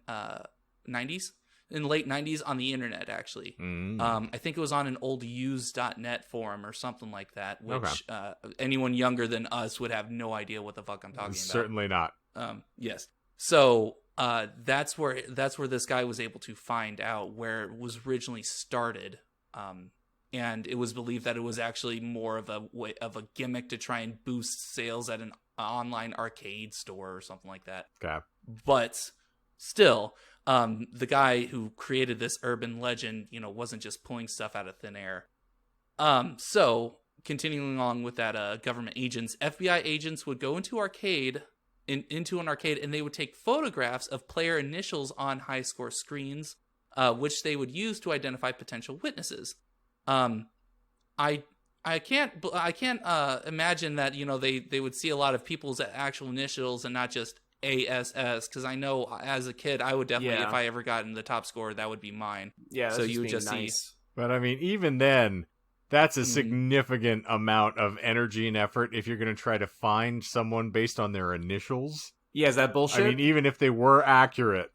In the late 90s on the internet, actually. I think it was on an old used.net forum or something like that, which anyone younger than us would have no idea what the fuck I'm talking about. Certainly not. Yes. So that's where this guy was able to find out where it was originally started. And it was believed that it was actually more of a gimmick to try and boost sales at an online arcade store or something like that. Okay. But still, the guy who created this urban legend, you know, wasn't just pulling stuff out of thin air. So continuing along with that, government agents, FBI agents would go into an arcade, and they would take photographs of player initials on high score screens, which they would use to identify potential witnesses. I can't imagine that, you know, they would see a lot of people's actual initials and not just ASS, because I know as a kid I would definitely, if I ever got in the top score, that would be mine. Yeah, so you would just nice. see. But I mean, even then, that's a significant amount of energy and effort if you're going to try to find someone based on their initials. Yeah, is that bullshit? I mean, even if they were accurate,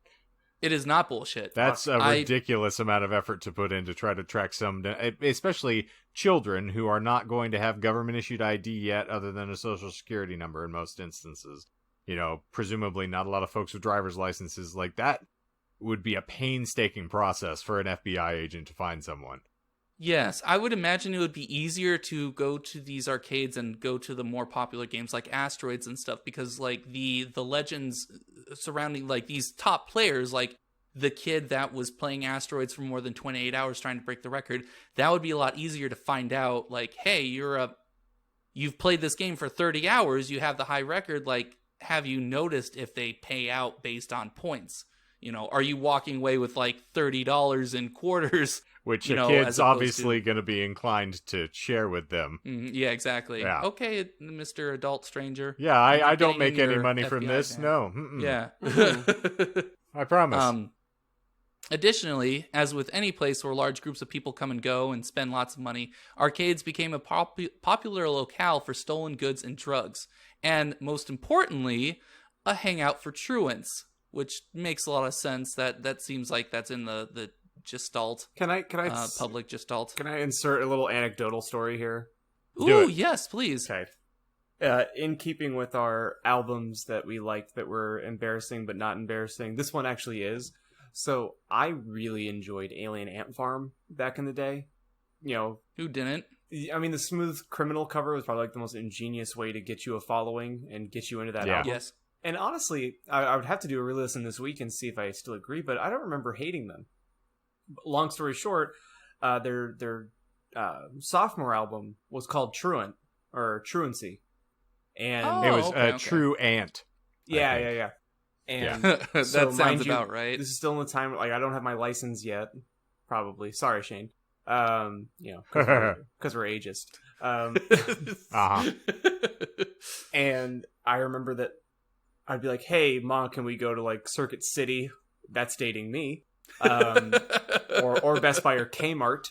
it is not bullshit. That's a ridiculous amount of effort to put in to try to track some, especially children who are not going to have government-issued ID yet other than a social security number in most instances. You know, presumably not a lot of folks with driver's licenses. Like, that would be a painstaking process for an FBI agent to find someone. Yes, I would imagine it would be easier to go to these arcades and go to the more popular games like Asteroids and stuff, because like the legends surrounding like these top players, like the kid that was playing Asteroids for more than 28 hours trying to break the record, that would be a lot easier to find out. Like, hey, you've played this game for 30 hours, you have the high record, like, have you noticed if they pay out based on points? You know, are you walking away with like $30 in quarters? Which a kid's obviously going to be inclined to share with them. Yeah, exactly. Yeah. Okay, Mr. Adult Stranger. Yeah, I don't make any money from this. Van. No. Yeah. I promise. Additionally, as with any place where large groups of people come and go and spend lots of money, arcades became a popular locale for stolen goods and drugs. And most importantly, a hangout for truants, which makes a lot of sense. That seems like that's in the Gestalt. Can I public Gestalt? Can I insert a little anecdotal story here? Ooh, yes, please. Okay. In keeping with our albums that we liked that were embarrassing but not embarrassing, this one actually is. So I really enjoyed Alien Ant Farm back in the day. You know, who didn't? I mean, the Smooth Criminal cover was probably like the most ingenious way to get you a following and get you into that album. Yes. And honestly, I would have to do a re-listen this week and see if I still agree, but I don't remember hating them. Long story short, their sophomore album was called Truant, or Truancy. And it was True Ant. Yeah. And that so, sounds about right. This is still in the time, like, I don't have my license yet, probably. Sorry, Shane. You know, because we're ageist. And I remember that I'd be like, hey, Mom, can we go to, like, Circuit City? That's dating me. Or Best Buy or Kmart.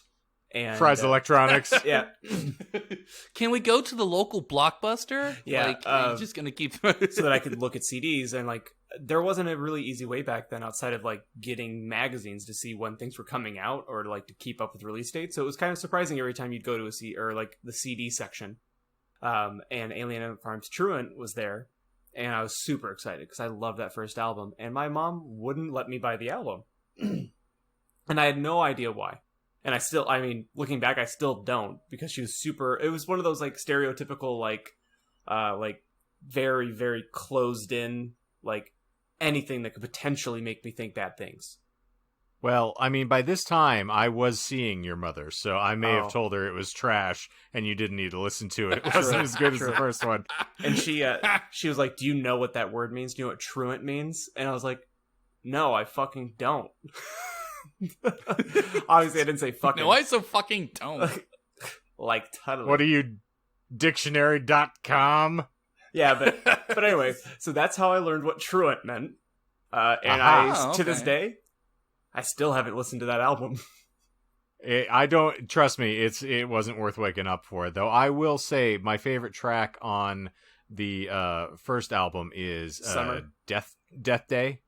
And Fry's Electronics. Yeah. Can we go to the local Blockbuster? Yeah. Like, you're just going to keep... so that I could look at CDs. And, like, there wasn't a really easy way back then outside of, like, getting magazines to see when things were coming out or, like, to keep up with release dates. So it was kind of surprising every time you'd go to the CD section. And Alien Ant Farm's Truant was there. And I was super excited because I loved that first album. And my mom wouldn't let me buy the album. And I had no idea why. And looking back, I still don't, because she was it was one of those, like, stereotypical, like very, very closed in, like, anything that could potentially make me think bad things. Well, I mean, by this time, I was seeing your mother, so I may have told her it was trash, and you didn't need to listen to it. It wasn't as good as the first one. And she was like, do you know what that word means? Do you know what truant means? And I was like, no, I fucking don't. Obviously, I didn't say fucking. No, I so fucking don't. Like, totally. What are you, dictionary.com? Yeah, but anyway, so that's how I learned what truant meant. And to this day, I still haven't listened to that album. I don't, trust me, it wasn't worth waking up for, though. I will say my favorite track on the first album is Summer. Death Day.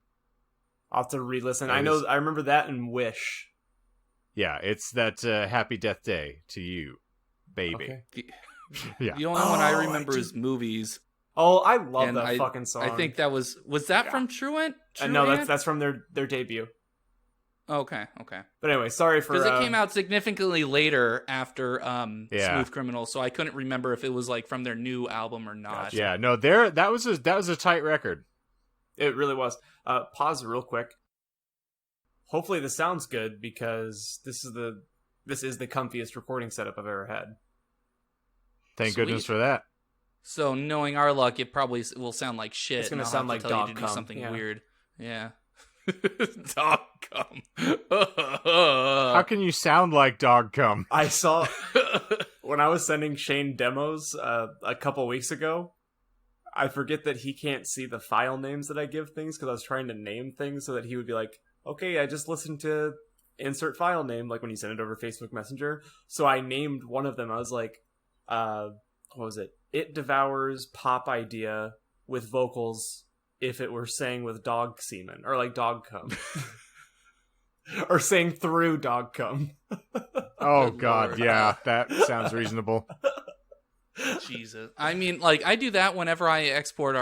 I'll have to re-listen. I remember that and Wish. Yeah, it's that Happy Death Day to you, baby. Okay. Yeah. The only one I remember is Movies. Oh, I love that fucking song. I think that was that from Truant? No, that's from their debut. Okay. But anyway, sorry for... Because it came out significantly later after Yeah. Smooth Criminal, so I couldn't remember if it was like from their new album or not. Gotcha. Yeah, no, that was a tight record. It really was. Pause real quick. Hopefully this sounds good, because this is the comfiest recording setup I've ever had. Thank Sweet. goodness for that. So knowing our luck, it probably will sound like shit. It's gonna and I'll sound have to like tell dog you to do cum. something Yeah. weird. Yeah. Dog cum. How can you sound like dog cum? I saw... when I was sending Shane demos a couple weeks ago, I forget that he can't see the file names that I give things because I was trying to name things so that he would be like, okay, I just listened to insert file name, like when you send it over Facebook Messenger. So I named one of them. I was like, what was it? It devours pop idea with vocals if it were sang with dog semen, or like dog cum. Or sang through dog cum. Oh, God, yeah, that sounds reasonable. Jesus. I mean, like, I do that whenever I export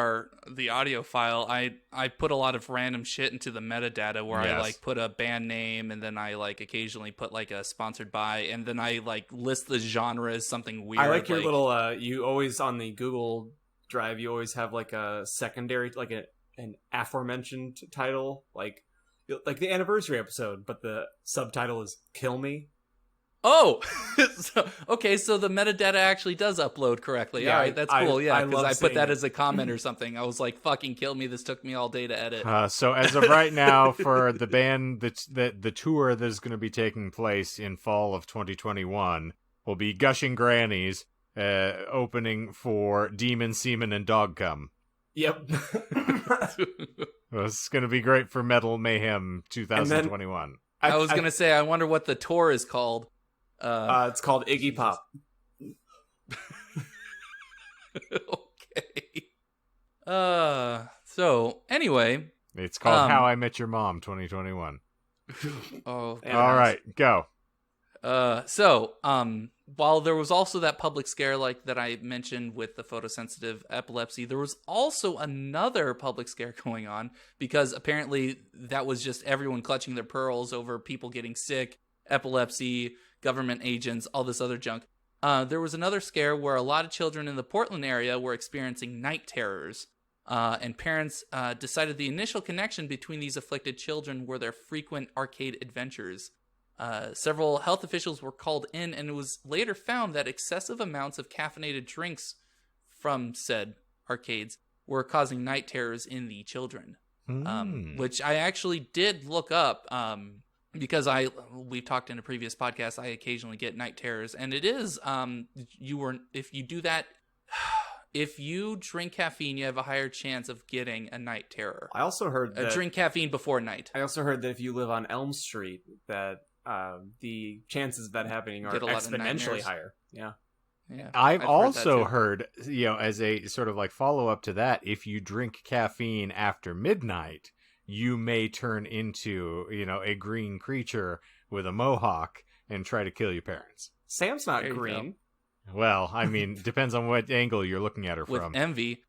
the audio file. I put a lot of random shit into the metadata where I, like, put a band name, and then I, like, occasionally put, like, a sponsored by, and then I, like, list the genre as something weird. I like your little, you always, on the Google Drive, you always have, like, a secondary, like, an aforementioned title, like the anniversary episode, but the subtitle is Kill Me. Oh, okay, so the metadata actually does upload correctly. Yeah, all right, that's cool. Yeah, because I put that as a comment or something. I was like, fucking kill me. This took me all day to edit. So as of right now, for the band, the tour that is going to be taking place in fall of 2021 will be Gushing Grannies, opening for Demon, Semen, and Dog Cum. Yep. It's going to be great for Metal Mayhem 2021. I was going to say, I wonder what the tour is called. It's called Iggy Pop. Okay. So anyway, it's called How I Met Your Mom 2021. Oh, all right, go. While there was also that public scare like that I mentioned with the photosensitive epilepsy, there was also another public scare going on because apparently that was just everyone clutching their pearls over people getting sick, epilepsy, government agents, all this other junk. There was another scare where a lot of children in the Portland area were experiencing night terrors, and parents decided the initial connection between these afflicted children were their frequent arcade adventures. Several health officials were called in, and it was later found that excessive amounts of caffeinated drinks from said arcades were causing night terrors in the children, which I actually did look up because we've talked in a previous podcast. I occasionally get night terrors, and it is if you drink caffeine, you have a higher chance of getting a night terror. I also heard that drink caffeine before night. I also heard that if you live on Elm Street, that the chances of that happening are exponentially higher. Yeah. I've also heard, as a sort of like follow up to that, if you drink caffeine after midnight, you may turn into, a green creature with a mohawk and try to kill your parents. Sam's not green. Well, I mean, depends on what angle you're looking at her with from. With envy.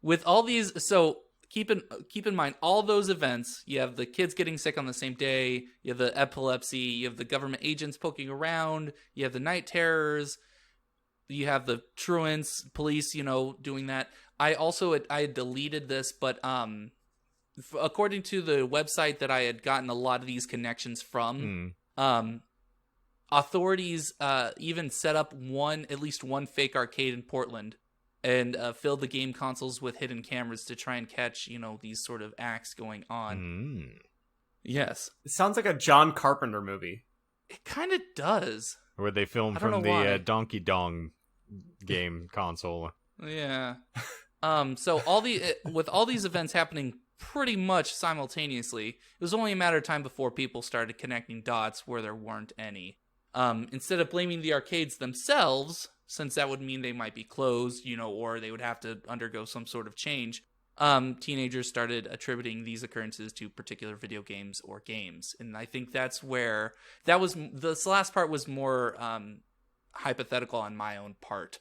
With all these, so keep in mind all those events. You have the kids getting sick on the same day. You have the epilepsy. You have the government agents poking around. You have the night terrors. You have the truants, police, doing that. I had deleted this, but according to the website that I had gotten a lot of these connections from, authorities even set up at least one fake arcade in Portland and filled the game consoles with hidden cameras to try and catch, these sort of acts going on. Yes. It sounds like a John Carpenter movie. It kind of does. Where they filmed from the Donkey Dong game console. Yeah. So with all these events happening pretty much simultaneously, it was only a matter of time before people started connecting dots where there weren't any. Instead of blaming the arcades themselves, since that would mean they might be closed, or they would have to undergo some sort of change, teenagers started attributing these occurrences to particular video games or games. And I think that's where this last part was more hypothetical on my own part.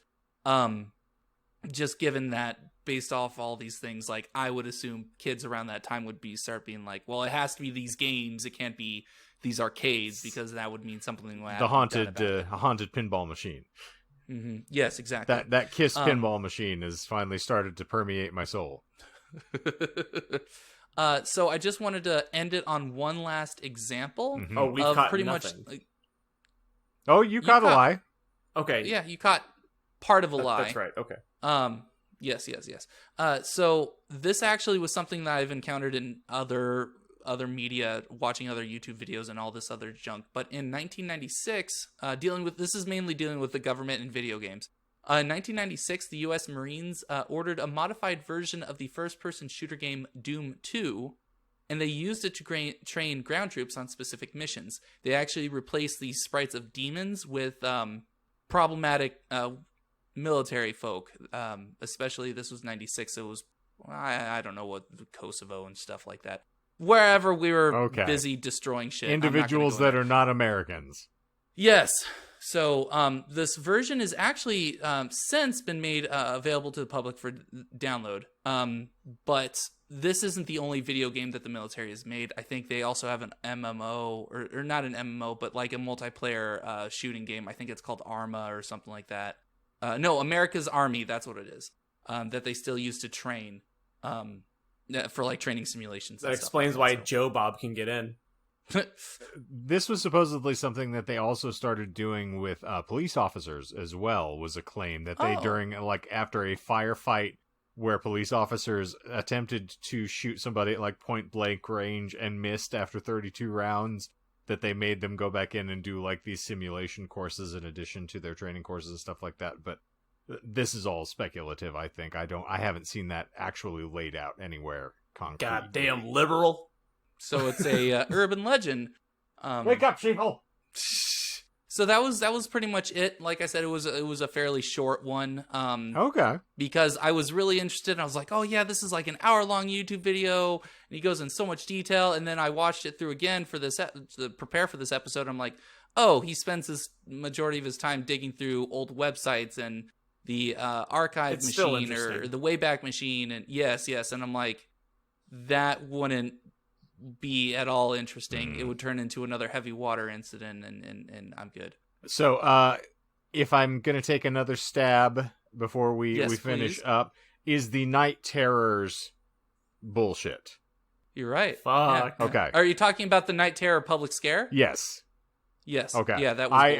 Just given that based off all these things, like I would assume kids around that time would start being like, well, it has to be these games. It can't be these arcades because that would mean something like the haunted pinball machine. Mm-hmm. Yes, exactly. That Kiss pinball machine has finally started to permeate my soul. So I just wanted to end it on one last example. Mm-hmm. Oh, we caught pretty nothing. You caught a lie. Okay. Yeah, you caught part of a lie. That's right. Okay. Yes. So this actually was something that I've encountered in other media, watching other YouTube videos and all this other junk. But in 1996, this is mainly dealing with the government and video games. In 1996, the U.S. Marines ordered a modified version of the first-person shooter game Doom 2, and they used it to train ground troops on specific missions. They actually replaced the sprites of demons with problematic military folk. Especially, this was 96, so it was, I don't know what, Kosovo and stuff like that. Wherever we were busy destroying shit. Individuals that are not Americans. Yes. So this version is actually since been made available to the public for download. But this isn't the only video game that the military has made. I think they also have an MMO, or not an MMO, but like a multiplayer shooting game. I think it's called Arma or something like that. No, America's Army, that's what it is. That they still use to train for like training simulations. That explains why Joe Bob can get in. This was supposedly something that they also started doing with police officers as well, was a claim that they during, like, after a firefight where police officers attempted to shoot somebody at like point blank range and missed after 32 rounds, that they made them go back in and do like these simulation courses in addition to their training courses and stuff like that. But this is all speculative, I think. I haven't seen that actually laid out anywhere concrete. Goddamn liberal. So it's a urban legend. Wake up, sheeple! So that was pretty much it. Like I said, it was a fairly short one. Okay. Because I was really interested. I was like, oh yeah, this is like an hour-long YouTube video, and he goes in so much detail. And then I watched it through again for this to prepare for this episode. I'm like, oh, he spends his majority of his time digging through old websites and the archive machine or the Wayback Machine, and yes, and I'm like, that wouldn't be at all interesting. It would turn into another heavy water incident, and I'm good. So if I'm gonna take another stab before we finish please. up, is the Night Terrors bullshit? You're right. Fuck. Yeah. Okay. Are you talking about the Night Terror public scare? Yes. Okay. Yeah, that was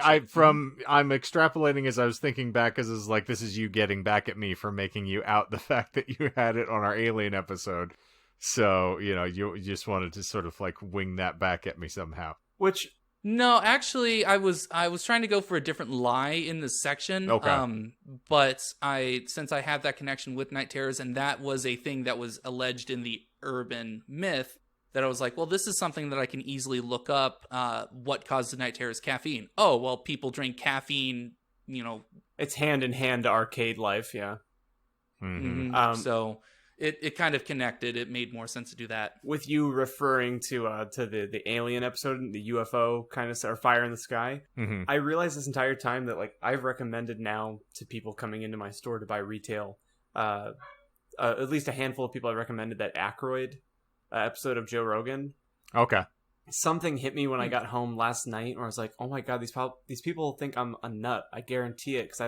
I'm extrapolating as I was thinking back, because it's like, this is you getting back at me for making you out the fact that you had it on our Alien episode. So, you just wanted to sort of like wing that back at me somehow. Which, no, actually, I was trying to go for a different lie in this section. Okay. But since I have that connection with Night Terrors, and that was a thing that was alleged in the urban myth, that I was like, well, this is something that I can easily look up. What caused the Night Terrors? Caffeine. Oh, well, people drink caffeine, It's hand in hand to arcade life, yeah. Mm-hmm. So it kind of connected. It made more sense to do that. With you referring to the Alien episode, the UFO kind of, or Fire in the Sky, mm-hmm. I realized this entire time that like I've recommended now to people coming into my store to buy retail, at least a handful of people I recommended that Aykroyd episode of Joe Rogan. Okay. Something hit me when I got home last night where I was like, oh my god, these people think I'm a nut. I guarantee it, because I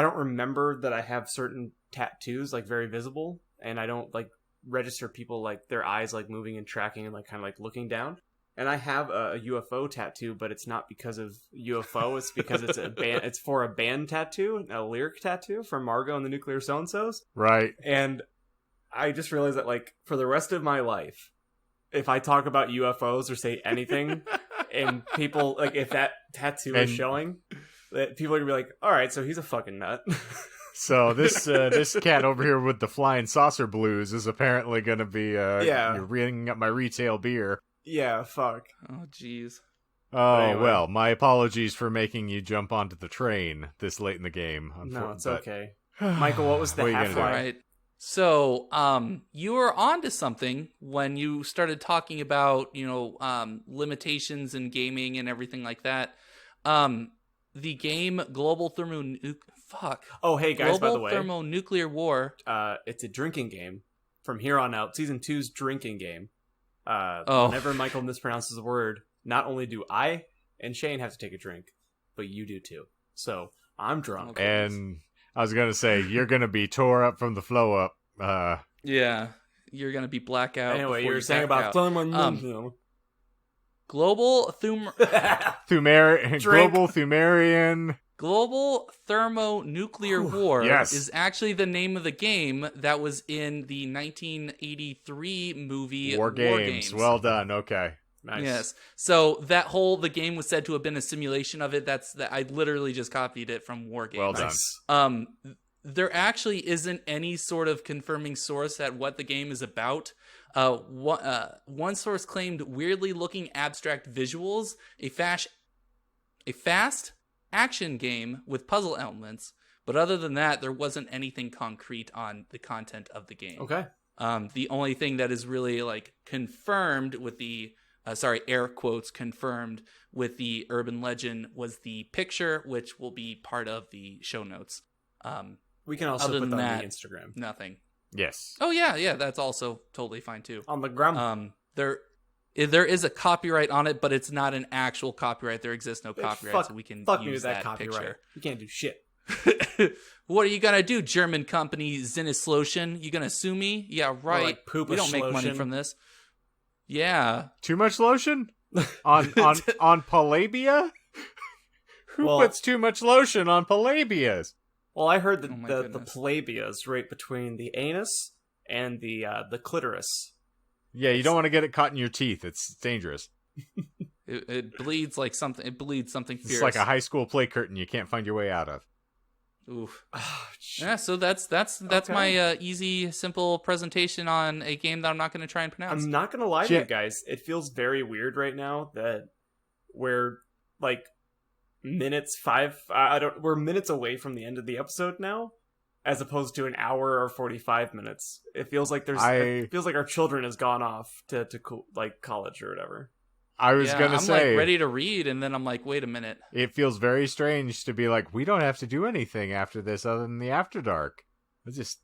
don't remember that I have certain tattoos like very visible, and I don't like register people like their eyes like moving and tracking and like kind of like looking down. And I have a UFO tattoo, but it's not because of UFO. It's because it's a band. It's for a band tattoo, a lyric tattoo from Margo and the Nuclear So-and-Sos. Right. And I just realized that like for the rest of my life, if I talk about UFOs or say anything, and people like if that tattoo is showing, that people are gonna be like, all right, so he's a fucking nut. So this cat over here with the flying saucer blues is apparently going to be you're ringing up my retail beer. Yeah, fuck. Oh, jeez. Oh, anyway. Well, my apologies for making you jump onto the train this late in the game. No, it's okay. Michael, what was the half-life? Right. So, you were onto something when you started talking about, limitations in gaming and everything like that. The game Global Oh, hey guys, by the way. Global Thermonuclear War. It's a drinking game. From here on out, Season 2's drinking game. Whenever Michael mispronounces a word, not only do I and Shane have to take a drink, but you do too. So, I'm drunk. And I was going to say, you're going to be tore up from the flow up. Yeah, you're going to be blackout. Anyway, you were saying about Global Thumerian. Global Thermonuclear War yes. is actually the name of the game that was in the 1983 movie War Games. Well done. Okay. Nice. Yes. So the game was said to have been a simulation of it. I literally just copied it from Wargames. Well done. Nice. There actually isn't any sort of confirming source at what the game is about. One source claimed weirdly looking abstract visuals, a fast action game with puzzle elements, but other than that, there wasn't anything concrete on the content of the game. Okay. The only thing that is really like confirmed with the air quotes confirmed with the urban legend was the picture, which will be part of the show notes. We can also put that on the Instagram. Nothing. Yes. Oh yeah, that's also totally fine too. On the gram. There is a copyright on it, but it's not an actual copyright. There exists no copyright, so we can use that copyright picture. You can't do shit. What are you gonna do, German company Zinislotion? You gonna sue me? Yeah, right. Like we don't make money from this. Yeah. Too much lotion on Polybia? Who puts too much lotion on Polybius? Well, I heard that the Polybia is right between the anus and the clitoris. Yeah, you don't want to get it caught in your teeth. It's dangerous. It bleeds like something. It bleeds something fierce. It's like a high school play curtain you can't find your way out of. Oof. Yeah, so that's okay. My easy, simple presentation on a game that I'm not going to try and pronounce. I'm not going to lie to you guys. It feels very weird right now that we're like we're minutes away from the end of the episode now, as opposed to an hour or 45 minutes. It feels like it feels like our children has gone off to like college or whatever. I was gonna say, I'm like ready to read, and then I'm like, wait a minute. It feels very strange to be like, we don't have to do anything after this other than the After Dark. It's just,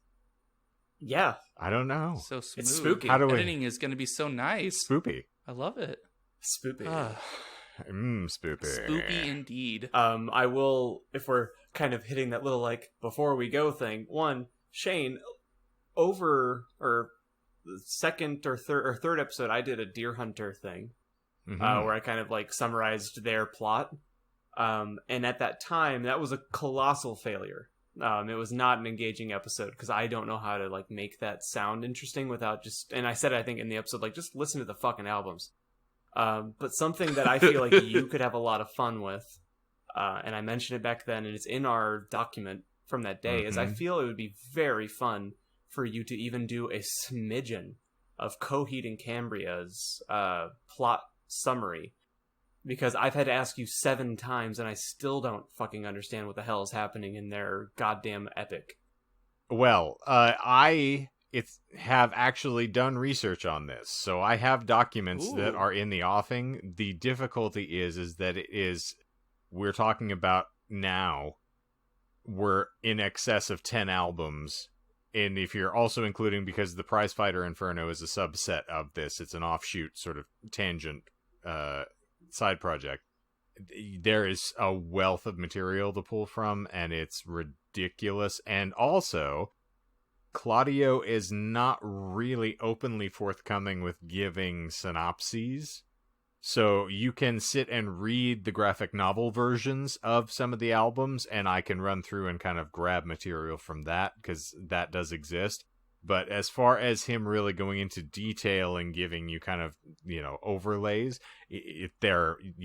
I don't know. So smooth. It's spooky. Editing is going to be so nice. Spoopy. I love it. Spoopy. Spoopy. Spoopy indeed. I will, if we're kind of hitting that little like before we go thing. One, Shane, over or the second or third episode, I did a Deer Hunter thing. Where I kind of like summarized their plot. And at that time, that was a colossal failure. It was not an engaging episode because I don't know how to like make that sound interesting without just, and I said, I think in the episode, like just listen to the fucking albums. But something that I feel like you could have a lot of fun with, and I mentioned it back then, and it's in our document from that day, is I feel it would be very fun for you to even do a smidgen of Coheed and Cambria's plot summary, because I've had to ask you 7 times and I still don't fucking understand what the hell is happening in their goddamn epic. Well, I have actually done research on this, so I have documents that are in the offing. The difficulty is that we're talking about now, we're in excess of 10 albums. And if you're also including, because the Prizefighter Inferno is a subset of this, it's an offshoot sort of tangent side project, there is a wealth of material to pull from, and it's ridiculous. And also, Claudio is not really openly forthcoming with giving synopses. So you can sit and read the graphic novel versions of some of the albums, and I can run through and kind of grab material from that, because that does exist. But as far as him really going into detail and giving you kind of, overlays, you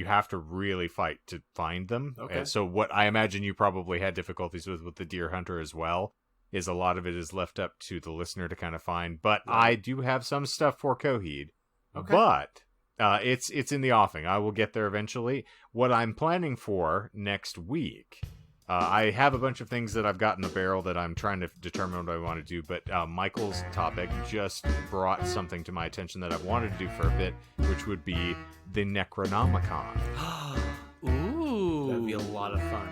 have to really fight to find them. Okay. And so what I imagine you probably had difficulties with the Deer Hunter as well, is a lot of it is left up to the listener to kind of find. But I do have some stuff for Coheed. Okay. But it's in the offing. I will get there eventually. What I'm planning for next week, I have a bunch of things that I've got in the barrel that I'm trying to determine what I want to do, but Michael's topic just brought something to my attention that I've wanted to do for a bit, which would be the Necronomicon. Ooh. That'd be a lot of fun.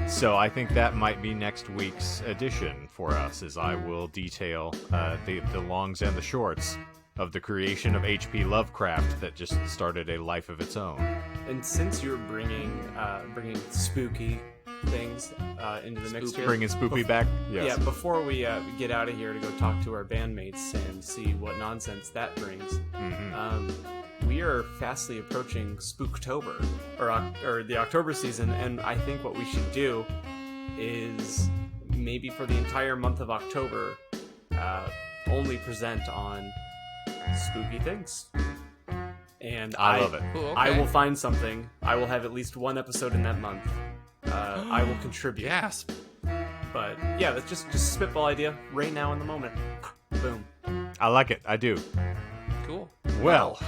So I think that might be next week's edition for us, as I will detail the longs and the shorts of the creation of H.P. Lovecraft that just started a life of its own. And since you're bringing spooky things into the mix here, bringing spoopy back. Yes. Yeah, before we get out of here to go talk to our bandmates and see what nonsense that brings, we are fastly approaching Spooktober, or the October season, and I think what we should do is maybe for the entire month of October only present on spooky things. And I love it. Ooh, okay. I will find something. I will have at least one episode in that month. I will contribute. Gasp. But yeah, that's just a spitball idea right now in the moment. Boom. I like it. I do. Cool. Well,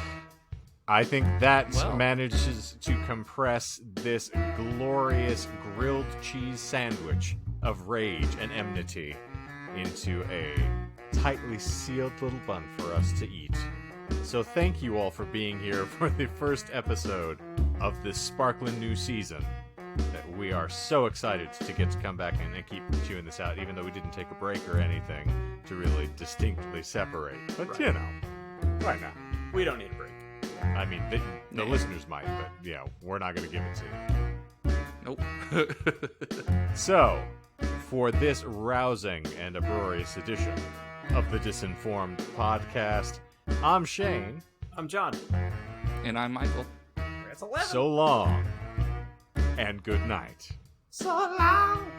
I think that Well. manages to compress this glorious grilled cheese sandwich of rage and enmity into a tightly sealed little bun for us to eat. So thank you all for being here for the first episode of this sparkling new season that we are so excited to get to come back in and keep chewing this out, even though we didn't take a break or anything to really distinctly separate. But, Right. you know, why not? We don't need a break. I mean, the listeners might, but, we're not going to give it to you. Nope. So, for this rousing and uproarious edition of the Disinformed podcast, I'm Shane. I'm John. And I'm Michael. That's 11. So long, and good night. So long.